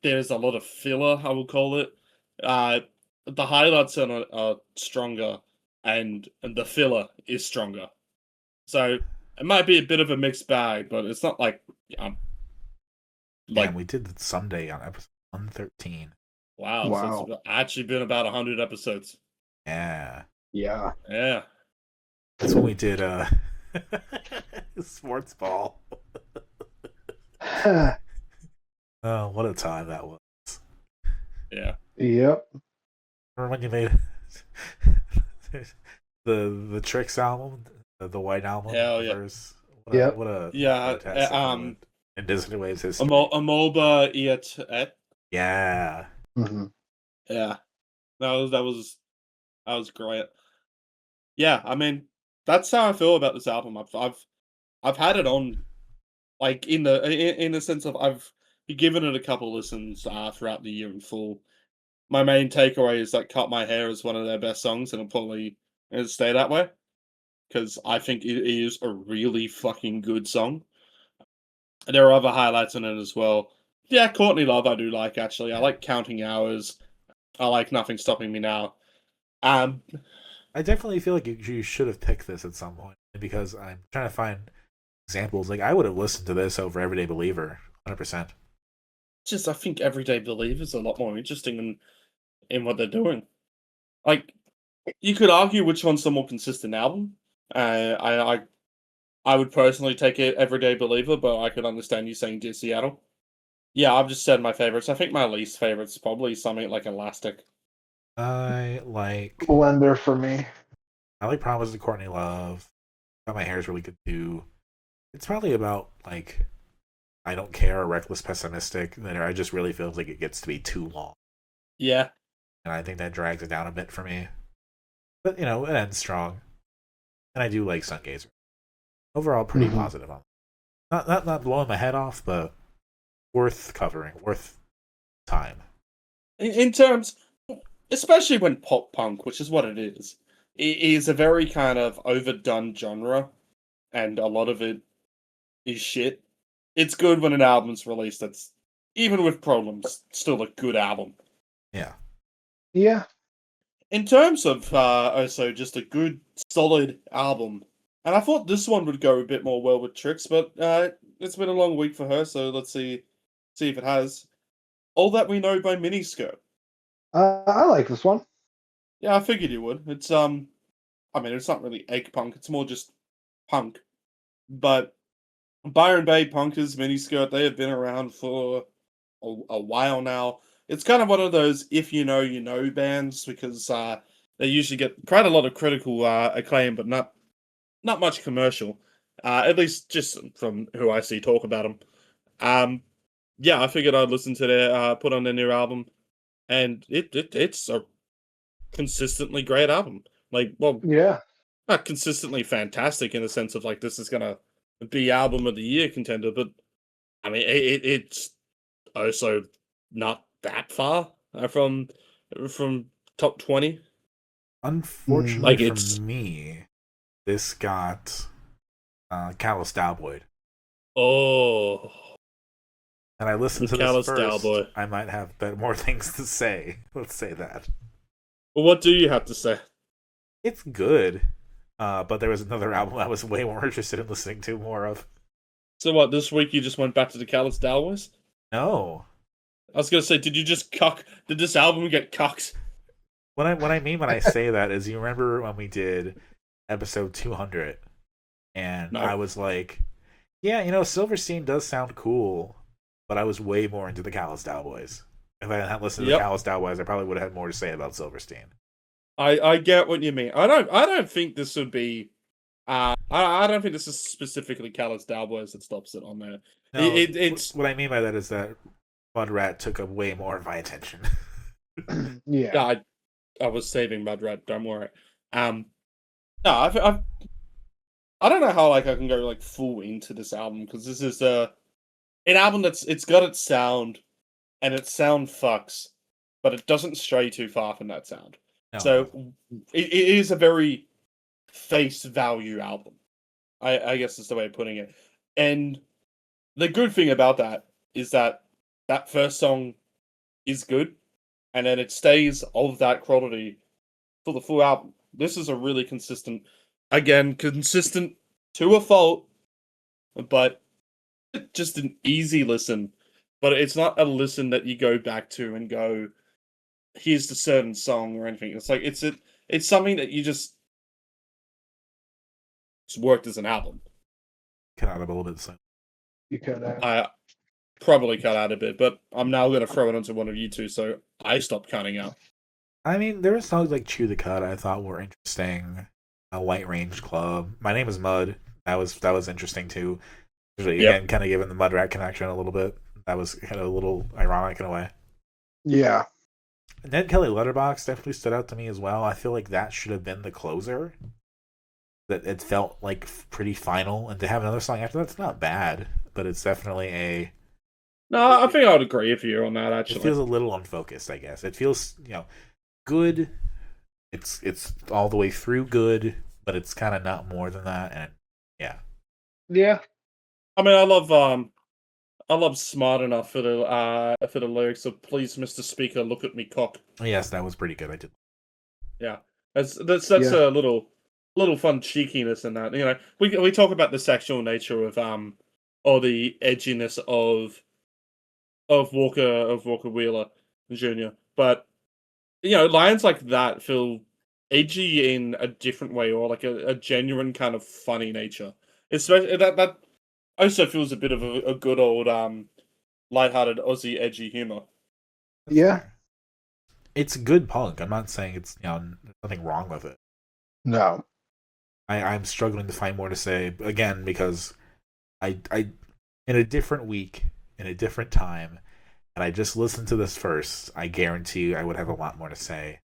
there's a lot of filler, I will call it, the highlights are stronger, and the filler is stronger. So it might be a bit of a mixed bag, but it's not like we did Someday on episode 113. Wow. So it's actually been about 100 episodes. Yeah. Yeah. Yeah. That's when we did Sports Ball. Oh, what a time that was. Yeah. Yep. Remember when you made the Tricks album, the White Album? Hell yeah. What a fantastic moment. And Disney Waves history. Amolba Iat. Yeah. Mm-hmm. Yeah. That was great. Yeah, I mean, that's how I feel about this album. I've had it on, like in the sense of given it a couple listens throughout the year in full, my main takeaway is that "Cut My Hair" is one of their best songs, and it'll probably stay that way because I think it is a really fucking good song. There are other highlights in it as well. Yeah, Courtney Love I do like, actually. I like Counting Hours. I like Nothing Stopping Me Now. I definitely feel like you should have picked this at some point because I'm trying to find examples. Like, I would have listened to this over Everyday Believer, 100%. Just, I think Everyday Believer is a lot more interesting in what they're doing. Like, you could argue which one's the more consistent album. I would personally take it Everyday Believer, but I could understand you saying Dear Seattle. Yeah, I've just said my favorites. I think my least favorite's probably something like Elastic. I like Blender for me. I like Promises to Courtney Love. Got My Hair is really good too. It's probably about like I Don't Care or Reckless Pessimistic. That I just really feel like it gets to be too long. Yeah. And I think that drags it down a bit for me. But it ends strong. And I do like Sungazer. Overall, pretty positive on it. Not blowing my head off, but worth covering, worth time. In terms, especially when pop punk, which is what it is a very kind of overdone genre, and a lot of it is shit. It's good when an album's released that's, even with problems, still a good album. Yeah. Yeah. In terms of also just a good, solid album, and I thought this one would go a bit more well with Tricks, but it's been a long week for her, so let's see if it has. All That We Know by Miniskirt. I like this one. Yeah, I figured you would. It's I mean, it's not really egg punk, it's more just punk. But Byron Bay Punkers, Miniskirt, they have been around for a while now. It's kind of one of those if you know bands, because they usually get quite a lot of critical acclaim, but not much commercial. At least just from who I see talk about them. Yeah, I figured I'd listen to their put on their new album, and it's a consistently great album. Like, well, Yeah. not consistently fantastic in the sense of like this is gonna be album of the year contender, but I mean it's also not that far from top 20. Unfortunately Like, for it's me, this got Callous Cowboy. Oh, And I listened to Callous this first. Cowboy. I might have more things to say. Let's say that. Well, what do you have to say? It's good, but there was another album I was way more interested in listening to more of. So what, this week you just went back to the Callous Cowboys? No. I was gonna say, did you just cuck? Did this album get cucked? What I mean when I say that is, you remember when we did episode 200, and No. I was like, yeah, Silverstein does sound cool, but I was way more into the Callous Cowboys. If I hadn't listened to the Callous Cowboys, I probably would have had more to say about Silverstein. I get what you mean. I don't think this would be. I don't think this is specifically Callous Cowboys that stops it on there. No, It's what I mean by that is that Mudrat took up way more of my attention. Yeah. I was saving Mudrat. Don't worry. No, I don't know how like I can go like full into this album, because this is an album it's got its sound, and its sound fucks, but it doesn't stray too far from that sound. No. So it is a very face value album. I guess is the way of putting it. And the good thing about that is that first song is good, and then it stays of that quality for the full album. This is a really consistent to a fault, but just an easy listen. But it's not a listen that you go back to and go, here's the certain song or anything. It's like it's something that it's worked as an album. Cut out a little bit. So. You could. I probably cut out a bit, but I'm now going to throw it onto one of you two, so I stopped cutting out. I mean, there were songs like Chew the Cud I thought were interesting. White Range Club. My Name is Mud. That was interesting too. Again, kind of given the Mudrat connection a little bit. That was kind of a little ironic in a way. Yeah. Ned Kelly Letterbox definitely stood out to me as well. I feel like that should have been the closer. That it felt like pretty final, and to have another song after that's not bad, but it's definitely No, I think I would agree with you on that. It Actually, feels a little unfocused, I guess. It feels, good. It's all the way through good, but it's kind of not more than that. And yeah, Yeah. I mean, I love smart enough for the lyrics of "Please, Mr. Speaker, look at me cock." yes, that was pretty good. I did. Yeah, that's Yeah. a little fun cheekiness in that. We talk about the sexual nature of or the edginess of Walker Wheeler Jr. But lines like that feel edgy in a different way, or like a genuine kind of funny nature. Especially that also feels a bit of a good old lighthearted Aussie edgy humor. That's Yeah. fair. It's good punk. I'm not saying it's there's nothing wrong with it. No. I'm struggling to find more to say again because I in a different week, in a different time, and I just listened to this first, I guarantee you I would have a lot more to say.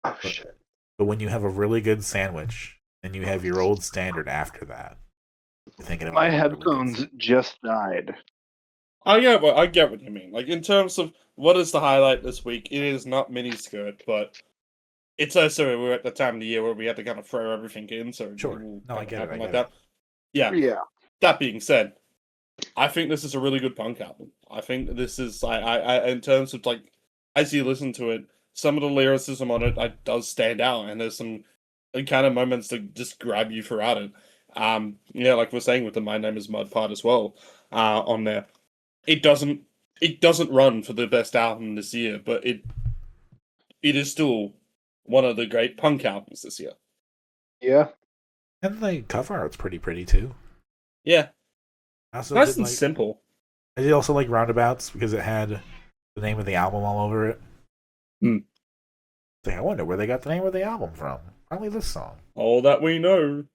Oh shit. But when you have a really good sandwich and you have your old standard after that, you're thinking about My a really good headphones sandwich. just died. I get what you mean. Like in terms of what is the highlight this week, it is not miniskirt, but it's also we're at the time of the year where we had to kind of throw everything in, so Sure. it will No, I kind of get it. happen I like get that. Yeah. Yeah. That being said, I think this is a really good punk album. I think this is I in terms of like as you listen to it, some of the lyricism on it does stand out, and there's some kind of moments that just grab you throughout it. Like we're saying with the "My Name Is Mud" part as well, on there. It doesn't run for the best album this year, but it is still one of the great punk albums this year. Yeah. And the cover art's pretty too. Yeah, I also nice did and simple. I did also like Roundabouts because it had the name of the album all over it. Hmm. I wonder where they got the name of the album from. Probably this song. All that we know.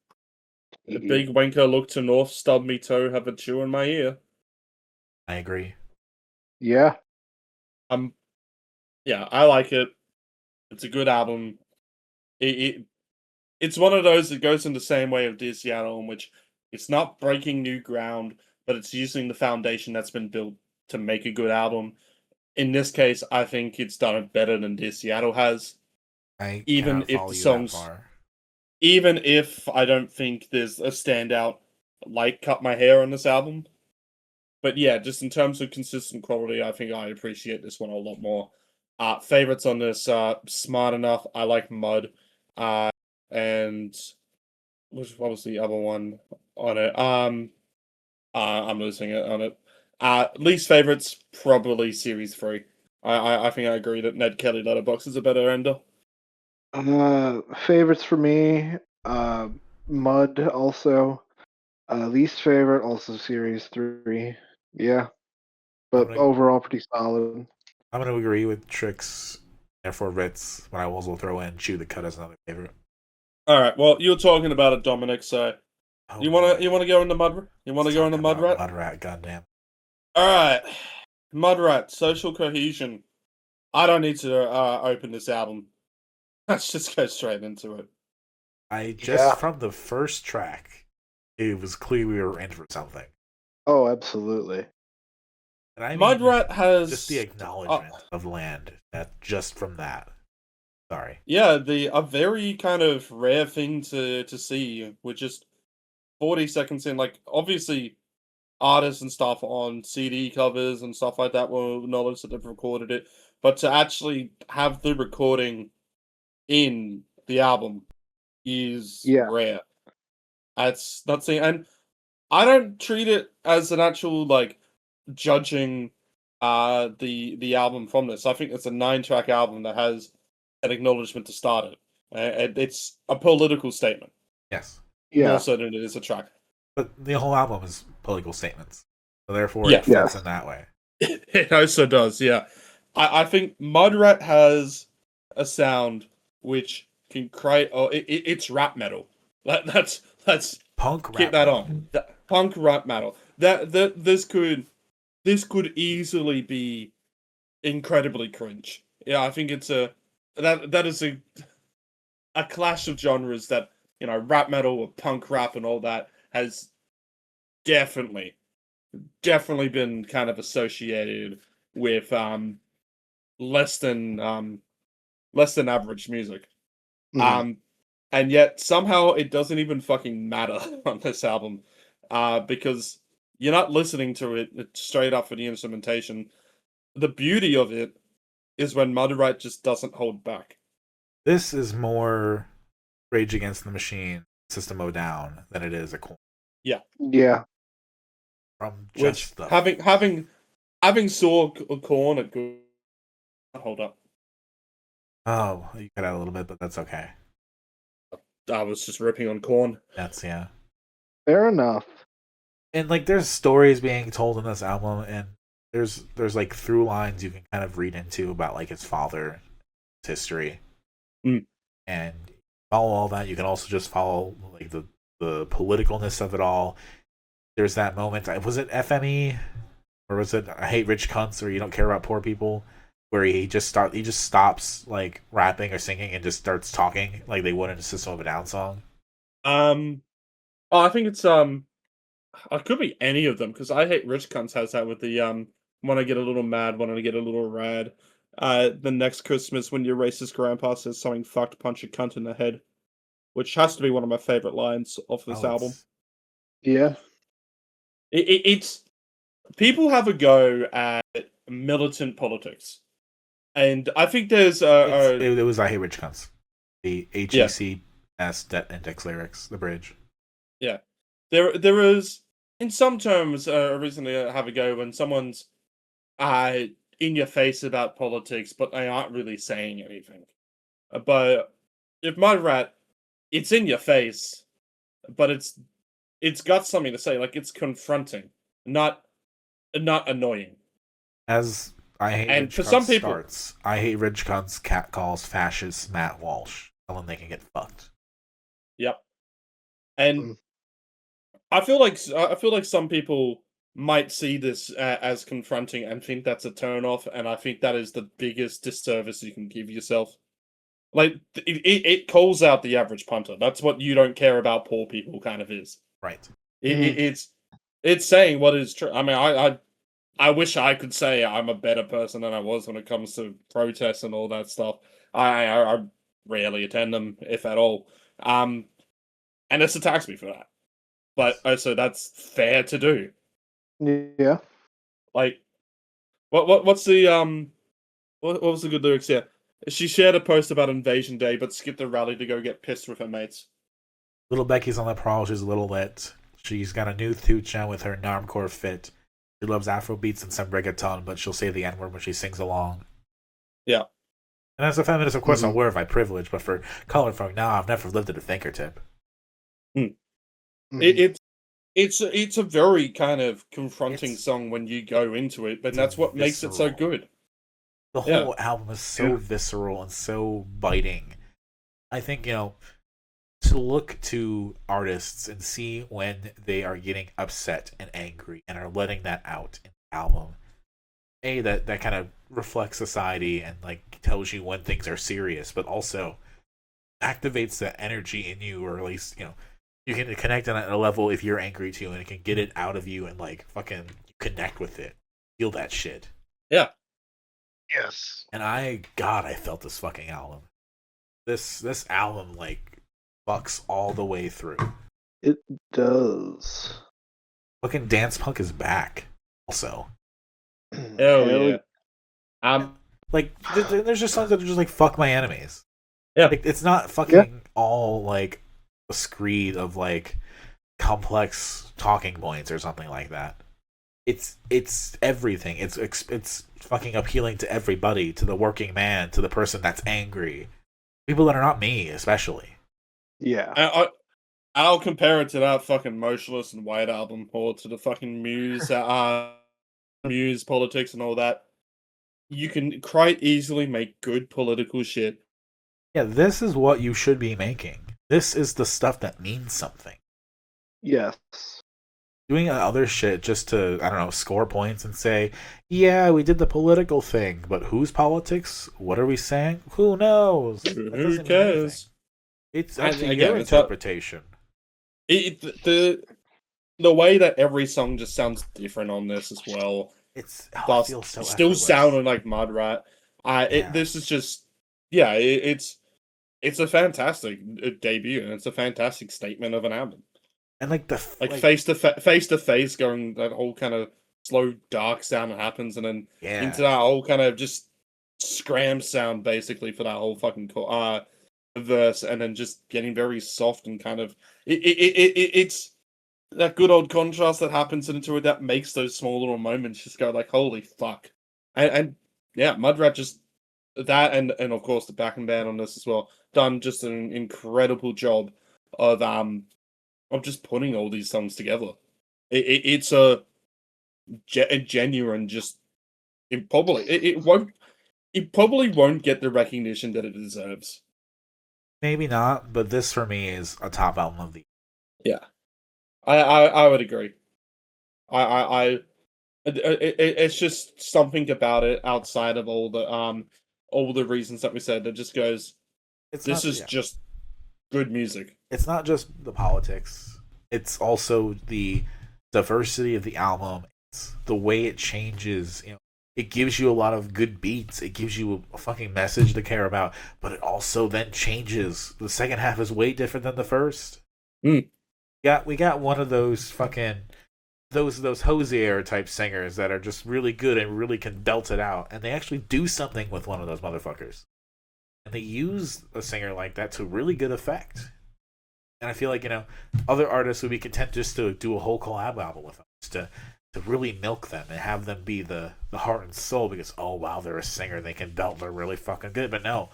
The big wanker look to north, stub me toe, have a chew in my ear. I agree. Yeah. Yeah, I like it. It's a good album. It's one of those that goes in the same way of Dear Seattle, in which it's not breaking new ground, but it's using the foundation that's been built to make a good album. In this case, I think it's done it better than Dear Seattle has. I Even cannot if follow the you songs, that far. even if I don't think there's a standout like Cut My Hair on this album. But yeah, just in terms of consistent quality, I think I appreciate this one a lot more. Favorites on this, Smart Enough, I like Mud, and what was the other one on it? I'm losing it on it. Least favorites, probably Series 3. I think I agree that Ned Kelly Letterbox is a better ender. Favorites for me, Mud also. Least favorite also Series 3. Yeah. But I'm gonna, overall pretty solid. I'm gonna agree with Trix. Therefore, Ritz. When I will also throw in Chew the Cut as another favorite. All right. Well, you're talking about it, Dominic. So Oh, you boy. wanna go into Mud? You wanna Let's go talk into about Mudrat? Mudrat, goddamn. All right, Mudrat, Social Cohesion. I don't need to open this album. Let's just go straight into it. Yeah. From the first track, it was clear we were in for something. Oh, absolutely. And I mean, Mudrat has just the acknowledgement of land. That just from that. Sorry. yeah, a very kind of rare thing to see. With just 40 seconds in, like obviously artists and stuff on CD covers and stuff like that will acknowledge that they've recorded it, but to actually have the recording in the album is Yeah. rare. That's not saying, and I don't treat it as an actual like judging the album from this. I think it's a 9-track album that has an acknowledgement to start it. And it's a political statement Yes. Yeah. more so than it is a track. But the whole album is political statements. So therefore, Yeah. it fits Yes. in that way. It also does, yeah. I think Mudrat has a sound which can create. Oh, it's rap metal. Let's Punk rap. get that metal. on. Punk rap metal. This could easily be incredibly cringe. Yeah, I think it's that is a clash of genres that rap metal or punk rap and all that has definitely definitely been kind of associated with less than average music. Mhm. And yet somehow it doesn't even fucking matter on this album, because you're not listening to it straight up for the instrumentation. The beauty of it is when Mudrat just doesn't hold back. This is more Rage Against the Machine, System O Down than it is a Korn. Yeah. Yeah. From Which just the having saw Korn at good. Hold up. oh, you cut out a little bit, but that's okay. I was just ripping on Korn. That's yeah. Fair enough. And like, there's stories being told in this album, and there's like through lines you can kind of read into about like his father, his history, and follow all that. You can also just follow like the politicalness of it all. There's that moment. Was it FME or was it I Hate Rich Cunts or You Don't Care About Poor People, where he just stops like rapping or singing and just starts talking like they would in a System of a Down song. I think it's it could be any of them because I Hate Rich Cunts has that with the when I get a little mad, when I get a little rad. The next Christmas when your racist grandpa says something fucked, punch a cunt in the head, which has to be one of my favorite lines off this album. Yeah. It's people have a go at militant politics, and I think there's it was I Hate Rich Cunts, the HECS Debt Index lyrics, the bridge. Yeah, there is in some terms recently I have a go when someone's in your face about politics, but they aren't really saying anything. But if Mudrat, it's in your face, but it's got something to say, like it's confronting, not annoying. As I Hate And Rich for Cunts some people, starts, I Hate Rich Cunts cat calls fascists Matt Walsh, telling they can get fucked. Yep. And I feel like some people might see this as confronting and think that's a turn off, and I think that is the biggest disservice you can give yourself. Like it calls out the average punter. That's what You Don't Care About Poor People kind of is. Right. It's saying what is true. I mean, I wish I could say I'm a better person than I was when it comes to protests and all that stuff. I rarely attend them, if at all. And this attacks me for that. But also that's fair to do. Yeah. Like, what's the what was the good lyrics here? She shared a post about Invasion Day, but skipped the rally to go get pissed with her mates. Little Becky's on the prowl. She's a little lit. She's got a new tucha with her normcore fit. She loves Afro beats and some reggaeton, but she'll say the N-word when she sings along. Yeah. And as a feminist, of course, I'm aware of my privilege, but for color folk, now I've never lived at a fingertip. It's a very kind of confronting song when you go into it, but that's what makes it so good. The whole album is so visceral and so biting. I think, to look to artists and see when they are getting upset and angry and are letting that out in the album. That kind of reflects society and like tells you when things are serious, but also activates that energy in you, or at least, you can connect on a level if you're angry too, and it can get it out of you and like fucking connect with it. Feel that shit. Yeah. Yes. And I felt this fucking album. This album like fucks all the way through. It does. Fucking dance punk is back. Also. Oh yeah. Like there's just songs that are just like fuck my enemies. Yeah. Like it's not fucking all like a screed of like complex talking points or something like that. It's everything. It's fucking appealing to everybody, to the working man, to the person that's angry, people that are not me, especially. Yeah. I'll compare it to that fucking Motionless and White album, or to the fucking Muse politics and all that. You can quite easily make good political shit. Yeah, this is what you should be making. This is the stuff that means something. Yes. Doing other shit just to, I don't know, score points and say, yeah, we did the political thing, but whose politics? What are we saying? Who knows? Who cares? It's up to again, your it's interpretation. The the way that every song just sounds different on this as well. It While feels so still effortless. sounding like Mudrat. This is just, it's a fantastic debut, and it's a fantastic statement of an album. And like face to face, going that whole kind of slow dark sound that happens, and then into that whole kind of just scram sound basically for that whole fucking verse, and then just getting very soft and kind of it's that good old contrast that happens into it that makes those small little moments just go like, holy fuck. And yeah, Mudrat just that and of course the backing band on this as well done just an incredible job of just putting all these songs together. It's a genuine just it probably won't get the recognition that it deserves. Maybe not, but this for me is a top album of the year. Yeah. I would agree. It's just something about it outside of all the reasons that we said that just goes. This is just good music. It's not just the politics. It's also the diversity of the album. It's the way it changes. It gives you a lot of good beats. It gives you a fucking message to care about, but it also then changes. The second half is way different than the first. We got one of those fucking those Hosier type singers that are just really good and really can belt it out, and they actually do something with one of those motherfuckers. And they use a singer like that to really good effect. And I feel like, other artists would be content just to do a whole collab album with them, just to really milk them and have them be the heart and soul because, oh wow, they're a singer, they can belt, they're really fucking good. But no,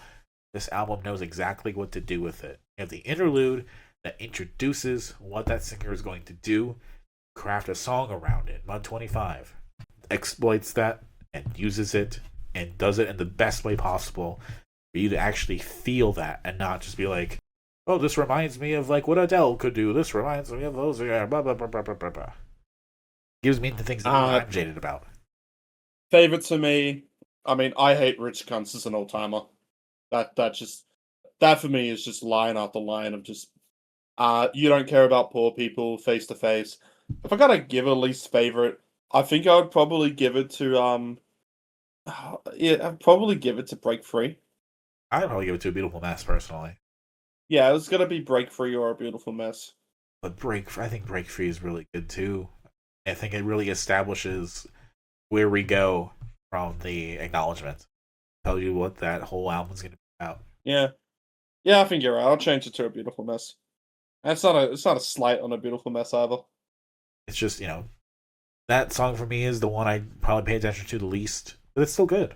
this album knows exactly what to do with it. You have the interlude that introduces what that singer is going to do, craft a song around it. Mud 25 exploits that and uses it and does it in the best way possible for you to actually feel that and not just be like, oh, this reminds me of like what Adele could do. This reminds me of those. Blah, blah, blah, blah, blah, blah, blah. Gives me the things that I'm jaded about. Favorite to me, I mean, I hate rich cunts as an old timer. That for me is just line after line of just you don't care about poor people face to face. If I gotta give a least favorite, I think I would probably give it to I'd probably give it to Break Free. I'd probably give it to A Beautiful Mess personally. Yeah, it was gonna be Break Free or A Beautiful Mess. But I think Break Free is really good too. I think it really establishes where we go from the acknowledgement. Tell you what that whole album's gonna be about. Yeah, I think you're right. I'll change it to A Beautiful Mess. It's not a slight on A Beautiful Mess either. It's just, that song for me is the one I probably pay attention to the least, but it's still good.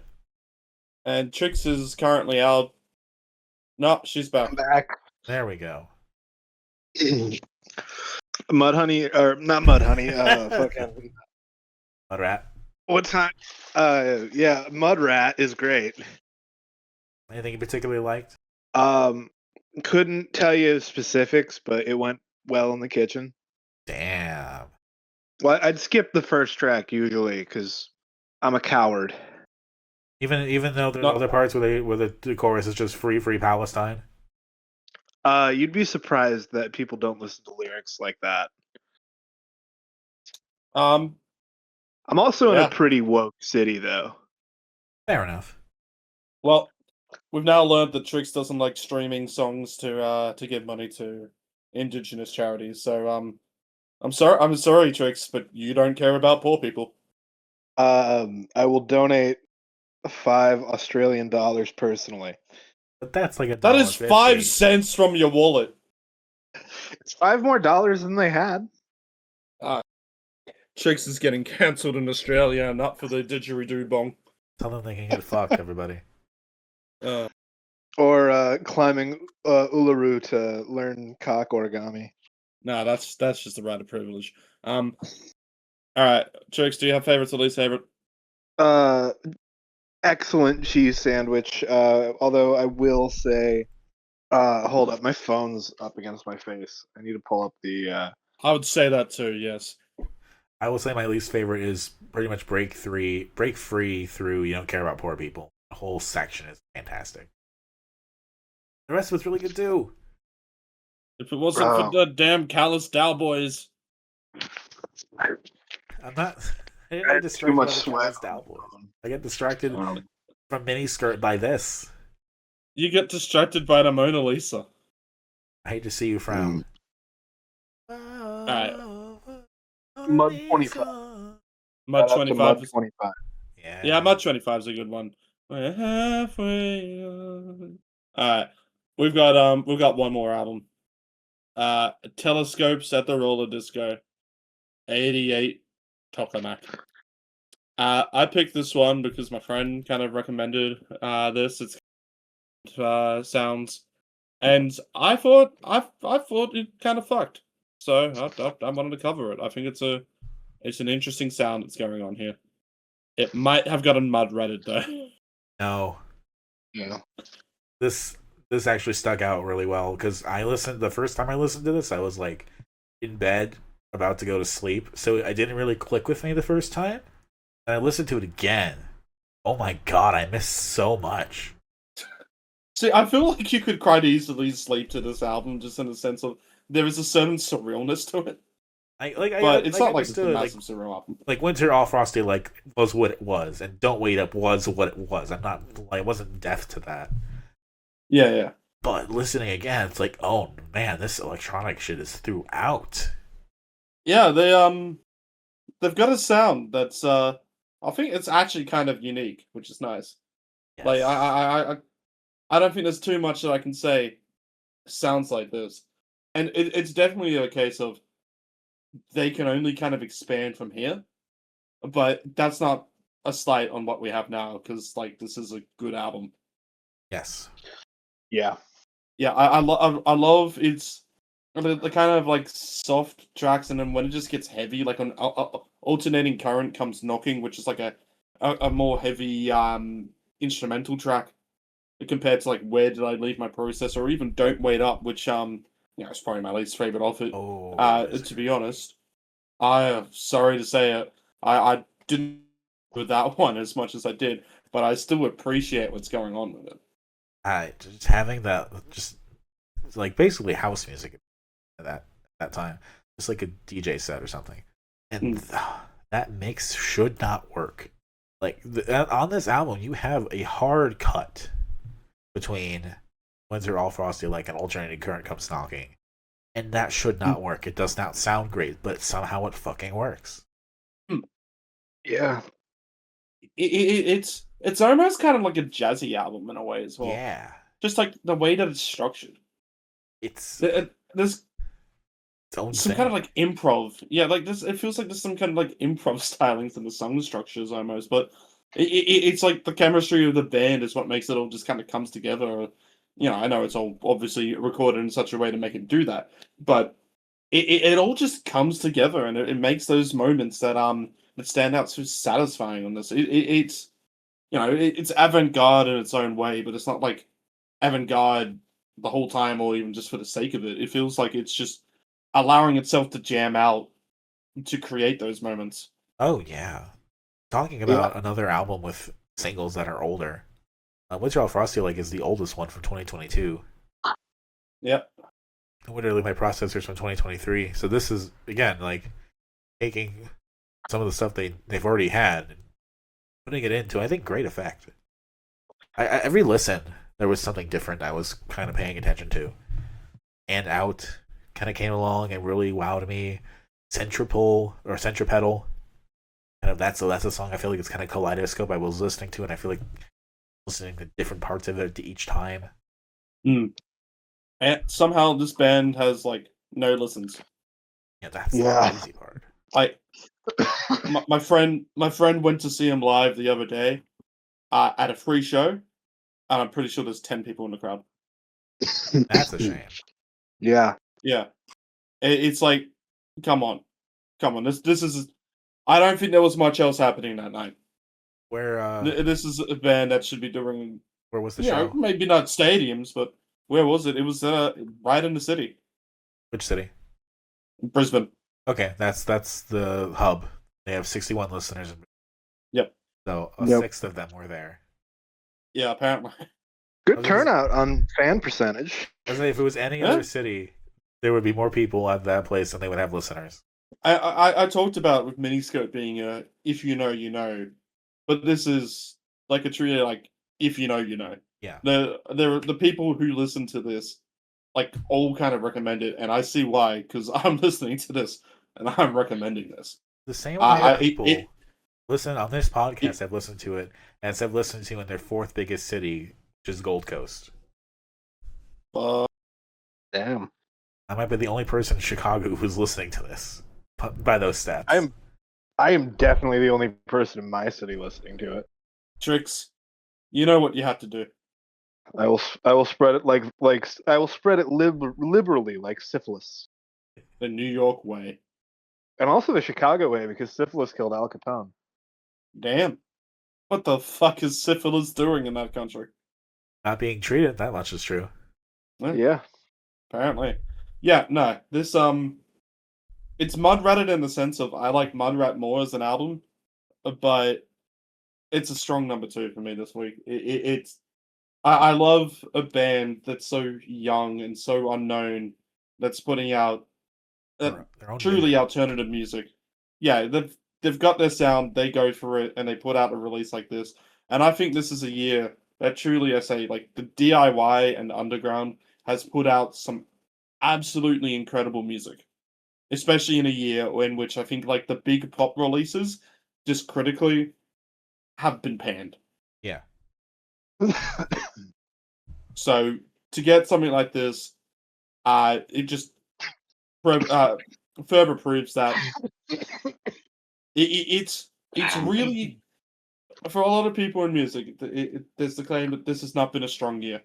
And Trix is currently out. No, she's back. I'm back. There we go. Mudhoney, or not Mudhoney, fucking Mudrat. What time? Yeah, Mudrat is great. Anything you particularly liked? Couldn't tell you specifics, but it went well in the kitchen. Damn. Well, I'd skip the first track usually because I'm a coward. Even though there's other parts where the chorus is just free Palestine. You'd be surprised that people don't listen to lyrics like that. I'm also in a pretty woke city, though. Fair enough. Well, we've now learned that Trix doesn't like streaming songs to give money to indigenous charities. So I'm sorry, Trix, but you don't care about poor people. I will donate $5 Australian personally. But that's like that is 5 cents from your wallet. It's $5 more than they had. Trix is getting cancelled in Australia, not for the didgeridoo bong. Tell them they can get fucked, everybody. Or climbing Uluru to learn cock origami. Nah, that's just a right of privilege. All right, Trix, do you have favorites or least favorite? Excellent cheese sandwich. Although I will say, hold up, my phone's up against my face. I need to pull up the. I would say that too. Yes. I will say my least favorite is pretty much break free through You Don't Care About Poor People. The whole section is fantastic. The rest of it's really good too. If it wasn't for the damn callous Cowboys. I'm not. I didn't I get had too distracted by much the sweat. Cowboys album. I get distracted Um, from miniskirt by this. You get distracted by the Mona Lisa. I hate to see you frown. Alright. Mud 25. Mud Shout out to 25. Mud 25. Yeah, Mud 25 is a good one. We're halfway on. Alright. We've got one more album. Telescopes at the Rollerdisco. 88 Tokamak. I picked this one because my friend kind of recommended this. It's sounds, and I thought it kind of fucked. So I wanted to cover it. I think it's an interesting sound that's going on here. It might have gotten Mudratted though. No, Yeah. this actually stuck out really well because the first time I listened to this, I was like in bed about to go to sleep, so I didn't really click with me the first time. And I listened to it again. Oh my god, I missed so much. See, I feel like you could quite easily sleep to this album, just in the sense of there is a certain surrealness to it. But it's not like it's a massive surreal album. Like Winter All Frosty was what it was, and Don't Wait Up was what it was. I wasn't deaf to that. Yeah. But listening again, it's like, oh man, this electronic shit is throughout. Yeah, they've got a sound that's I think it's actually kind of unique, which is nice. Yes. Like I don't think there's too much that I can say sounds like this. And it's definitely a case of they can only kind of expand from here. But that's not a slight on what we have now, because like this is a good album. Yes. Yeah. Yeah, I love its the kind of like soft tracks, and then when it just gets heavy, like on alternating current comes knocking, which is like a more heavy instrumental track compared to like Where Did I Leave My Processor, or even Don't Wait Up, which it's probably my least favorite of it. To be honest, I am sorry to say it, I didn't with that one as much as I did, but I still appreciate what's going on with it. Just having that, just like basically house music at that time, just like a DJ set or something, and that mix should not work. Like on this album, you have a hard cut between Winter All Frosty, like an alternating current comes knocking, and that should not work. It does not sound great, but somehow it fucking works. Yeah. It's almost kind of like a jazzy album in a way as well. Yeah, just like the way that it's structured. There's some kind of like improv. Yeah, like this. It feels like there's some kind of like improv stylings in the song structures almost, but it's like the chemistry of the band is what makes it all just kind of comes together. I know it's all obviously recorded in such a way to make it do that, but it all just comes together, and it makes those moments that stand out so satisfying on this. It's it's avant-garde in its own way, but it's not like avant-garde the whole time or even just for the sake of it. It feels like it's just allowing itself to jam out to create those moments. Oh yeah. Talking about another album with singles that are older. Winter All Frosty is the oldest one from 2022. Yep. Literally My Processor's from 2023. So this is again like taking some of the stuff they've already had and putting it into, I think, great effect. Every listen, there was something different I was kind of paying attention to. And Out kind of came along and really wowed me. Centripetal. Kind of that's a song I feel like it's kind of kaleidoscope I was listening to, and I feel like listening to different parts of it each time. And somehow this band has like no listens. Yeah, that's the crazy part. My friend went to see him live the other day at a free show, and I'm pretty sure there's 10 people in the crowd. That's a shame. Yeah. Yeah. It's like, come on. This is. I don't think there was much else happening that night. This is a band that should be doing. Where was the show? Maybe not stadiums, but where was it? It was right in the city. Which city? Brisbane. Okay, that's the hub. They have 61 listeners. Yep. So a sixth of them were there. Yeah, apparently. Good turnout on fan percentage. I was like, if it was any other city, there would be more people at that place than they would have listeners. I talked about with miniskirt being a if you know you know, but this is like it's really like if you know you know. Yeah. The people who listen to this like all kind of recommend it, and I see why because I'm listening to this and I'm recommending this. The same way that people It listen on this podcast have listened to it, and have listened to in their fourth biggest city, which is Gold Coast. Damn. I might be the only person in Chicago who's listening to this by those stats. I am definitely the only person in my city listening to it. Tricks, you know what you have to do. I will spread it like I will spread it liberally like syphilis, The New York way. and also the Chicago way because syphilis killed Al Capone. Damn. What the fuck is syphilis doing in that country? Not being treated, that much is true. Yeah. Apparently. Yeah, no. This it's Mudratted in the sense of I like Mudrat more as an album, but it's a strong number 2 for me this week. It's I love a band that's so young and so unknown that's putting out Their own truly vision. alternative music. Yeah, they've got their sound, they go for it, and they put out a release like this. And I think this is a year that truly, I say, like the DIY and underground has put out some absolutely incredible music, especially in a year in which I think like the big pop releases, just critically, have been panned. Yeah. So to get something like this, it just further proves that it's really for a lot of people in music. There's the claim that this has not been a strong year,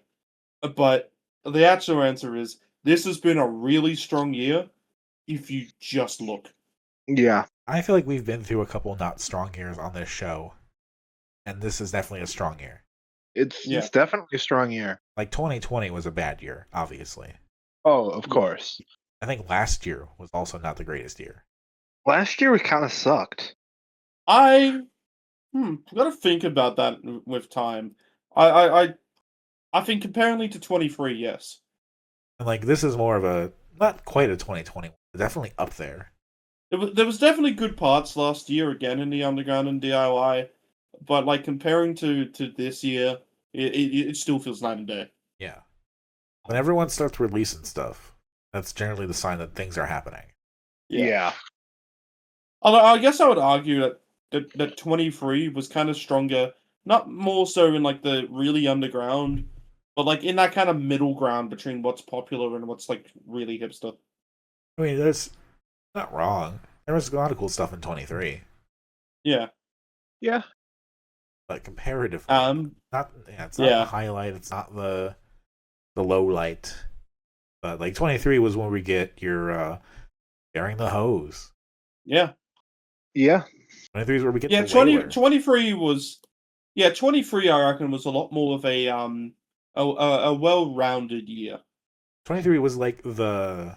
but the actual answer is this has been a really strong year if you just look. Yeah. I feel like we've been through a couple not strong years on this show, and this is definitely a strong year. It's Yeah. it's definitely a strong year. Like 2020 was a bad year, obviously. Oh, of course. I think last year was also not the greatest year. Last year we kind of sucked. I gotta think about that with time. I think comparingly to 23, yes. And like this is more of a not quite a 2020, but definitely up there. There was definitely good parts last year again in the underground and DIY, but like comparing to this year, it still feels night and day. Yeah. When everyone starts releasing stuff, that's generally the sign that things are happening. Yeah. Although I guess I would argue that 23 was kind of stronger, not more so in like the really underground, but like in that kind of middle ground between what's popular and what's like really hipster. I mean, there's not wrong. There was a lot of cool stuff in 23, Yeah. Yeah. but comparatively, it's not Yeah. the highlight. It's not the low light. But like 23 was when we get your bearing the hose. Yeah. Yeah. 23 is where we get Yeah, the 23 was 23 I reckon was a lot more of a well-rounded year. 23 was like the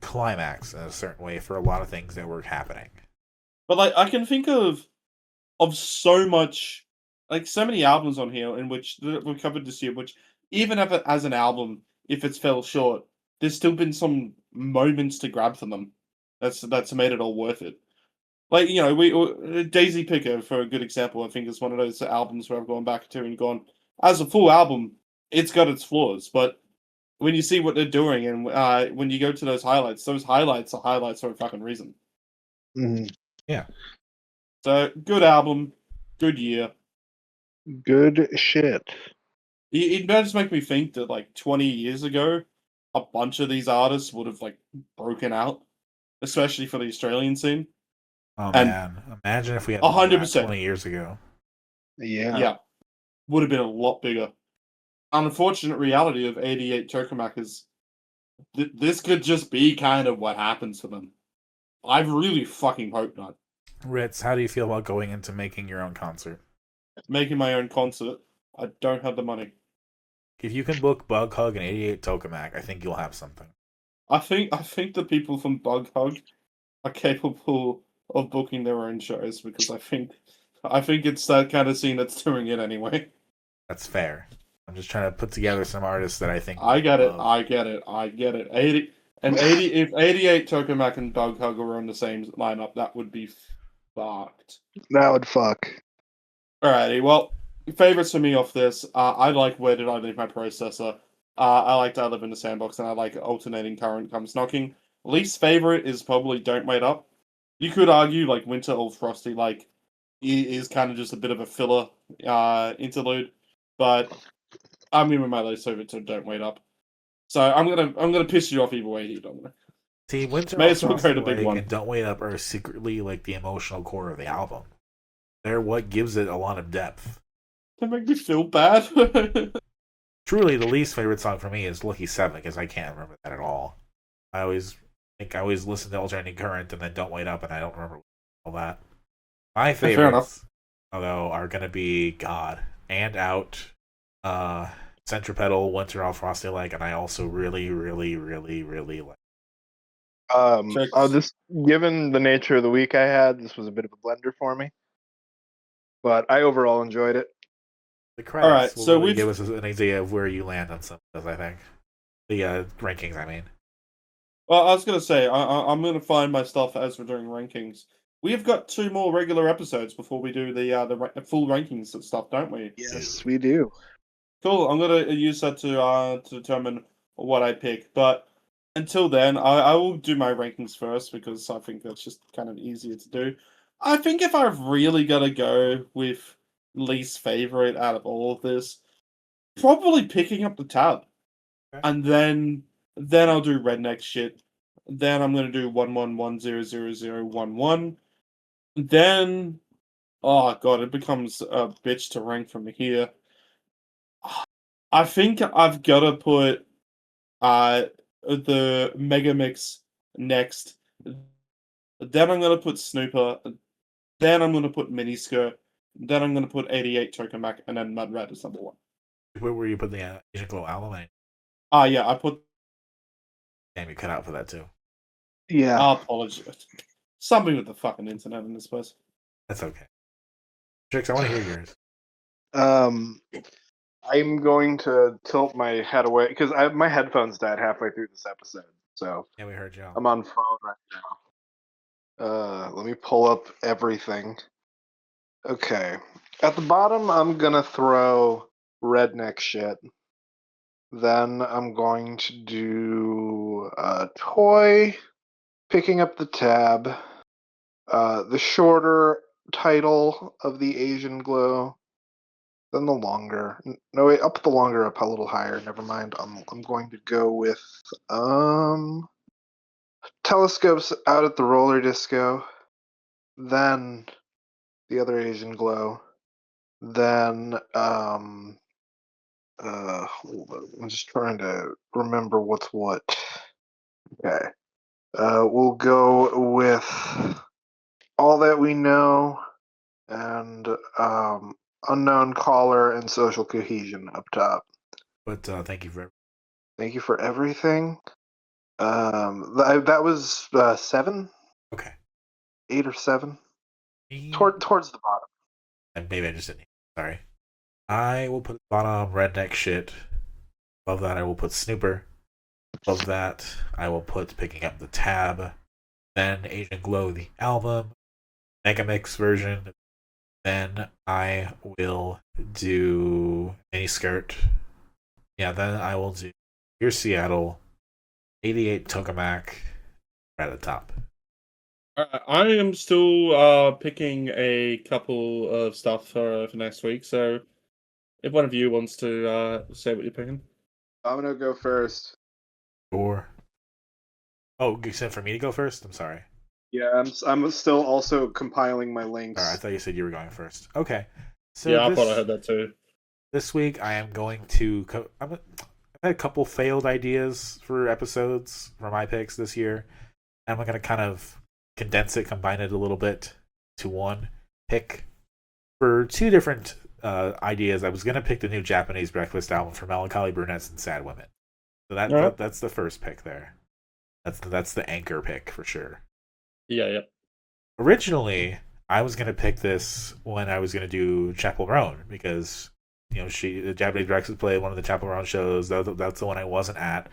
climax in a certain way for a lot of things that were happening. But like I can think of so much like so many albums on here in which we covered this year, which even if as an album, if it's fell short, there's still been some moments to grab from them. That's made it all worth it. Like, you know, we Daisy Picker, for a good example, I think is one of those albums where I've gone back to and gone, as a full album, it's got its flaws, but when you see what they're doing and when you go to those highlights are highlights for a fucking reason. Mhm. Yeah. So, good album, good year. Good shit. It does make me think that, like, 20 years ago, a bunch of these artists would have, like, broken out, especially for the Australian scene. Oh And- man, imagine if we had 100%. 20 years ago. Yeah. Would have been a lot bigger. Unfortunate reality of 88 Tokamak is this could just be kind of what happens to them. I really fucking hope not. Ritz, how do you feel about going into making your own concert? Making my own concert, I don't have the money. If you can book Bug Hug and 88 Tokamak, I think you'll have something. I think the people from Bug Hug are capable of booking their own shows because I think it's that kind of scene that's doing it anyway. That's fair. I'm just trying to put together some artists that I think. I get it. love. I get it. 80 And 80, if 88 Tokamak and Bug Hugger were on the same lineup, that would be fucked. That would fuck. Alrighty, well, favorites for me off this. I like Where Did I Leave My Processor? I like I Live in the Sandbox, and I like Alternating Current Comes Knocking. Least favorite is probably Don't Wait Up. You could argue like Winter or Frosty like is kind of just a bit of a filler interlude, but I'm giving my least favorite to Don't Wait Up. So I'm gonna piss you off either way here, Domino. See, Winter May as well go to Frosty big one. and Don't Wait Up are secretly like the emotional core of the album. They're what gives it a lot of depth. They make me feel bad. Truly, the least favorite song for me is Lucky 7 because I can't remember that at all. I always listen to Alternating Current and then Don't Wait Up and I don't remember all that. My favorites, although, are going to be God and Out, Centripetal, Winter All Frosty Like, and I also really, really, really, really like. This, given the nature of the week I had, this was a bit of a blender for me, but I overall enjoyed it. The credits will so really give us an idea of where you land on some of those, I think. The rankings, I mean. Well, I was going to say, I'm going to find my stuff as we're doing rankings. We've got 2 more regular episodes before we do the full rankings and stuff, don't we? Yes, we do. Cool. I'm going to use that to determine what I pick. But until then, I will do my rankings first because I think that's just kind of easier to do. I think if I've really got to go with least favorite out of all of this, probably Picking Up the Tab. Okay. And then I'll do Redneck Shit. Then I'm going to do 11100011. Then, oh god, it becomes a bitch to rank from here. I think I've got to put the Mega Mix next. Then I'm going to put Snõõper. Then I'm going to put Miniskirt. Then I'm going to put 88 Tokamak. And then Mudrat is number 1. Where were you put the Asian Glow album? Yeah, I put... Damn, you cut out for that too. Yeah. I apologize. Something with the fucking internet in this place. That's okay. Trix, I want to hear yours. I'm going to tilt my head away because my headphones died halfway through this episode. So Yeah, we heard you. I'm on phone right now. Let me pull up everything. Okay. At the bottom, I'm going to throw Redneck Shit. Then I'm going to do Toy, Picking Up the Tab, the shorter title of the Asian Glow, then the longer. No, wait, I'll put the longer up a little higher. Never mind. I'm going to go with Telescopes Out at the Rollerdisco, then the other Asian Glow, then hold on. I'm just trying to remember what's what. Okay. We'll go with All That We Know and Unknown Caller and Social Cohesion up top. But thank you for everything. That was 7? Okay. 8 or 7? Towards the bottom. And maybe I just didn't. Sorry. I will put bottom Redneck Shit. Above that, I will put Snõõper. Above that, I will put Picking Up the Tab. Then Asian Glow, the album. Megamix version. Then I will do Miniskirt. Yeah, then I will do Here's Seattle. 88 Tokamak. Right at the top. I am still picking a couple of stuff for next week, so if one of you wants to say what you're picking. I'm going to go first. Sure. Oh, you said for me to go first? I'm sorry. Yeah, I'm still also compiling my links. All right, I thought you said you were going first. Okay. So yeah, I thought I heard that too. This week I am going to... I've had a couple failed ideas for episodes for my picks this year. And I'm going to kind of condense it, combine it a little bit to one pick. For 2 different ideas, I was going to pick the new Japanese breakfast album for Melancholy Brunettes and Sad Women. So that's the first pick there. That's the anchor pick for sure. Yeah. Originally, I was going to pick this when I was going to do Chapel Roan because the Japanese breakfast played one of the Chapel Roan shows. That's the one I wasn't at.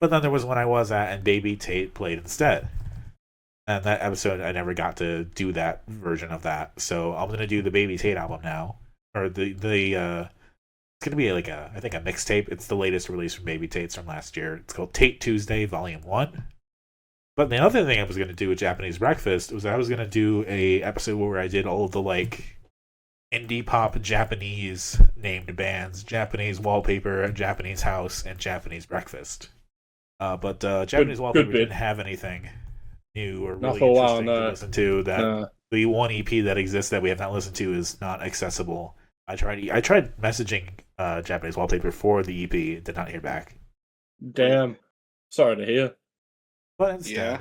But then there was one I was at, and Baby Tate played instead. And that episode, I never got to do that version of that. So I'm gonna do the Baby Tate album now, or the it's gonna be like I think a mixtape. It's the latest release from Baby Tate's from last year. It's called Tate Tuesday Volume 1. But the other thing I was gonna do with Japanese Breakfast was I was gonna do a episode where I did all of the like indie pop Japanese named bands, Japanese Wallpaper, Japanese House, and Japanese Breakfast. But Japanese Wallpaper didn't have anything new or really interesting to listen to. That the one EP that exists that we have not listened to is not accessible. I tried messaging Japanese Wallpaper for the EP, did not hear back. Damn, sorry to hear. But instead,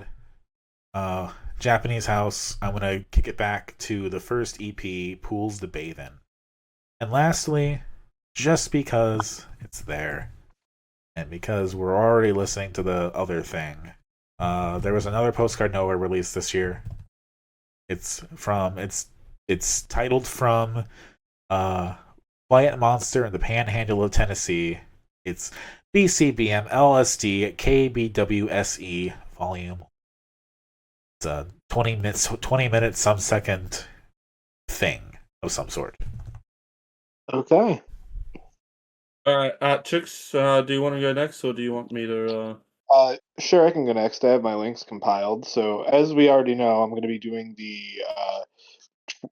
Japanese House, I'm gonna kick it back to the first EP, Pools to Bathe In. And lastly, just because it's there, and because we're already listening to the other thing, there was another Postcard Nowhere released this year. It's titled from Quiet Monster in the Panhandle of Tennessee. It's BCBM LSD KBWSE Volume. It's a 20 minute, some second thing of some sort. Okay. All right, Chicks, do you want to go next, or do you want me to? Sure, I can go next. I have my links compiled. So, as we already know, I'm going to be doing the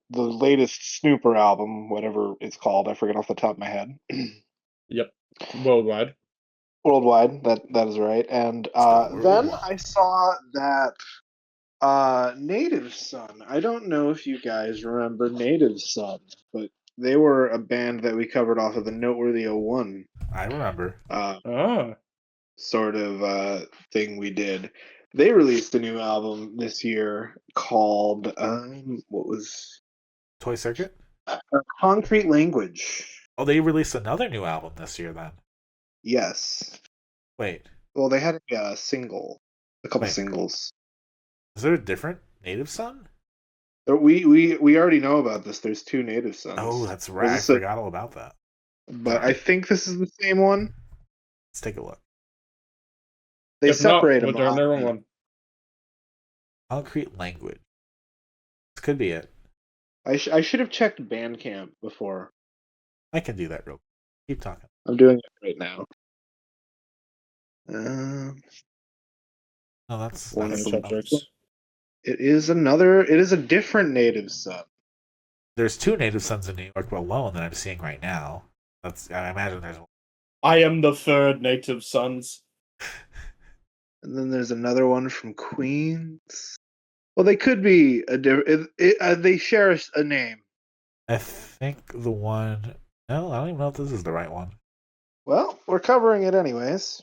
latest Snõõper album, whatever it's called. I forget off the top of my head. Yep, worldwide. Worldwide, that is right. And then I saw that Native Son. I don't know if you guys remember Native Son, but they were a band that we covered off of the Noteworthy 01. I remember. Sort of thing we did. They released a new album this year called what was Toy Circuit? Concrete Language. Oh, they released another new album this year then. Yes. Wait. Well, they had a single, a couple singles. Is there a different Native Son? We already know about this. There's two Native Sons. Oh, that's right. I forgot all about that. But right. I think this is the same one. Let's take a look. They separate them. They're the one. Concrete Language. This could be it. I should have checked Bandcamp before. I can do that real quick. Keep talking. I'm doing it right now. Oh, that's it is a different Native Son. There's two Native Sons in New York alone that I'm seeing right now. I imagine there's one. I am the third Native Sons. And then there's another one from Queens. Well, they could be a different. They share a name. I think the one. No, I don't even know if this is the right one. Well, we're covering it anyways.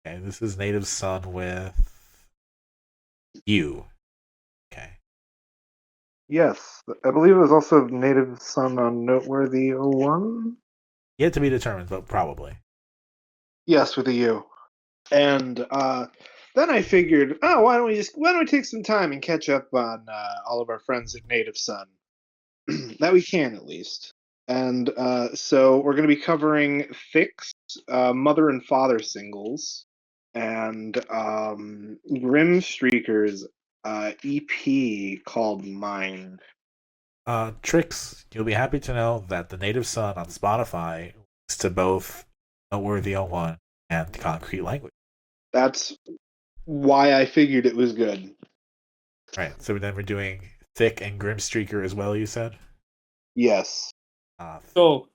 Okay, this is Native Son with you. Okay. Yes, I believe it was also Native Son on Noteworthy 01. Yet to be determined, but probably. Yes, with a U. And then I figured, why don't we take some time and catch up on all of our friends at Native Son? That we can, at least. And so we're going to be covering Thick's Mother and Father singles and Grim Streaker's EP called Mind. Tricks, you'll be happy to know that the Native Son on Spotify links to both Noteworthy 01 and Concrete Language. That's why I figured it was good. Right, so then we're doing Thick and Grim Streaker as well, you said? Yes. Cool.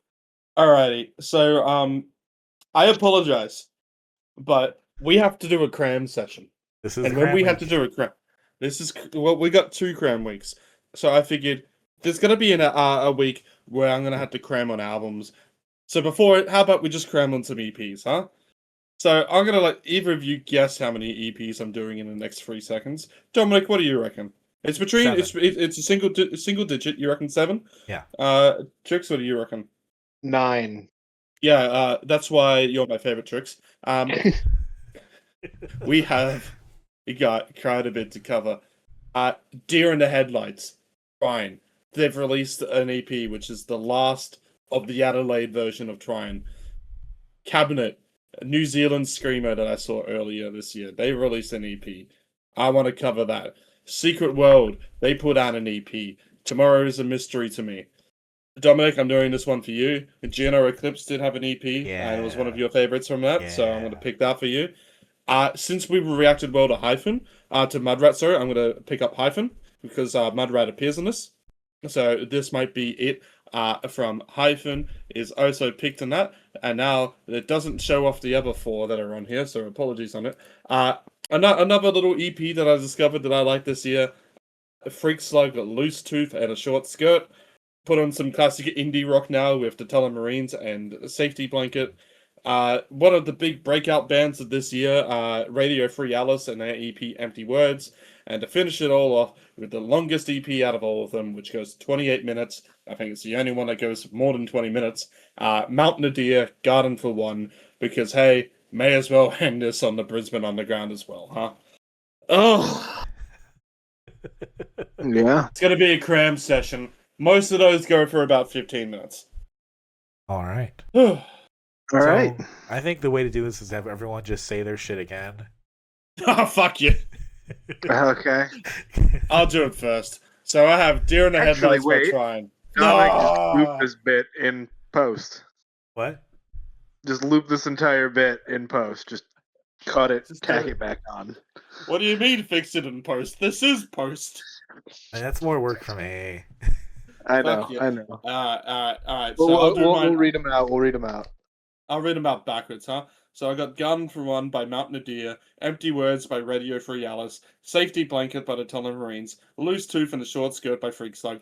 Alrighty. So, I apologize, but we have to do a cram session. This is and when we have to do a cram, we got 2 cram weeks. So I figured there's gonna be a week where I'm gonna have to cram on albums. So how about we just cram on some EPs, huh? So I'm gonna let either of you guess how many EPs I'm doing in the next 3 seconds. Dominic, what do you reckon? It's between 7. It's a single digit. You reckon 7? Yeah. Tricks, what do you reckon? 9. Yeah. That's why you're my favorite, Tricks. We got quite a bit to cover. Deer in the Headlights. Trine. They've released an EP, which is the last of the Adelaide version of Trine. Cabinet. New Zealand screamer that I saw earlier this year. They released an EP. I want to cover that. Secret World, they put out an EP. Tomorrow is a Mystery to Me. Dominic, I'm doing this one for you. Geno Eclipse did have an EP, and it was one of your favorites from that, so I'm going to pick that for you. Since we reacted well to Hyphen, to Mudrat, sorry, I'm going to pick up Hyphen, because Mudrat appears in this. So this might be it from Hyphen, is also picked in that, and now it doesn't show off the other 4 that are on here, so apologies on it. Another little EP that I discovered that I like this year, Freak Slug, Loose Tooth, and a Short Skirt. Put on some classic indie rock now with the Telemarines and Safety Blanket. One of the big breakout bands of this year, Radio Free Alice and their EP Empty Words. And to finish it all off with the longest EP out of all of them, which goes 28 minutes. I think it's the only one that goes more than 20 minutes. Mount Nadir, Garden for One, because hey, may as well hang this on the Brisbane Underground as well, huh? Oh, Yeah. it's gonna be a cram session. Most of those go for about 15 minutes. All right. All right. I think the way to do this is have everyone just say their shit again. Oh, fuck you. Okay. I'll do it first. So I have Deer in the Headlights by Trying. Just loop this bit in post. What? Just loop this entire bit in post. Just cut it, tack it back on. What do you mean fix it in post? This is post. That's more work for me. I know. All right. Well, So we'll read them out. We'll read them out. I'll read them out backwards, huh? So I got Garden for One by Mount Nadir, Empty Words by Radio Free Alice, Safety Blanket by the Telemarines, Loose Tooth and a Short Skirt by Freak Slug,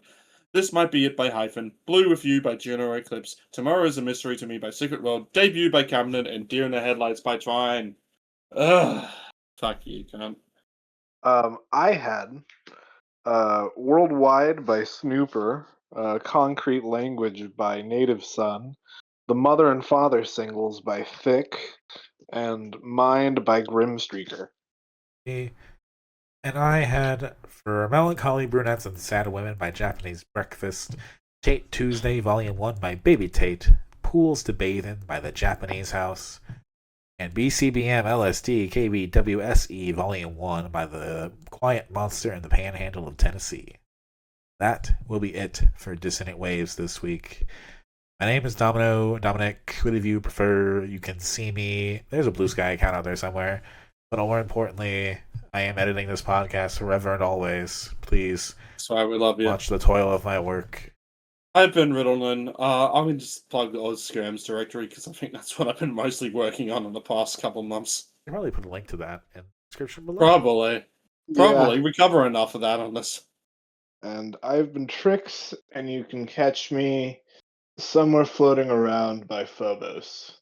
This Might Be It by Hyphen, Blue With You by Geno Eclipse, Tomorrow Is a Mystery to Me by Secret World, Debut by Camden, and Deer in the Headlights by Twine. Ugh. Fuck you, cunt. I had Worldwide by Snõõper, Concrete Language by Native Son, The Mother and Father singles by Thick, and Mind by Grimstreaker. And I had For Melancholy Brunettes and Sad Women by Japanese Breakfast, Tate Tuesday Volume 1 by Baby Tate, Pools to Bathe In by The Japanese House, and BCBM LSD KBWSE Volume 1 by The Quiet Monster in the Panhandle of Tennessee. That will be it for Dissonant Waves this week. My name is Domino. Dominic, whatever you prefer, you can see me. There's a Blue Sky account out there somewhere. But more importantly, I am editing this podcast forever and always. Please That's why we love you. watch the toil of my work. I've been Riddleman. I'm going to just plug the Oz Scrams directory because I think that's what I've been mostly working on in the past couple months. I'll probably put a link to that in the description below. Probably. Yeah. We cover enough of that on this. And I've been Trix, and you can catch me somewhere floating around by Phobos.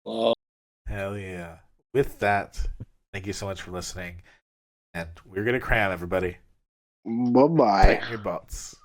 Oh. Hell yeah. With that, thank you so much for listening. And we're going to cram, everybody. Bye-bye. Tighten your butts.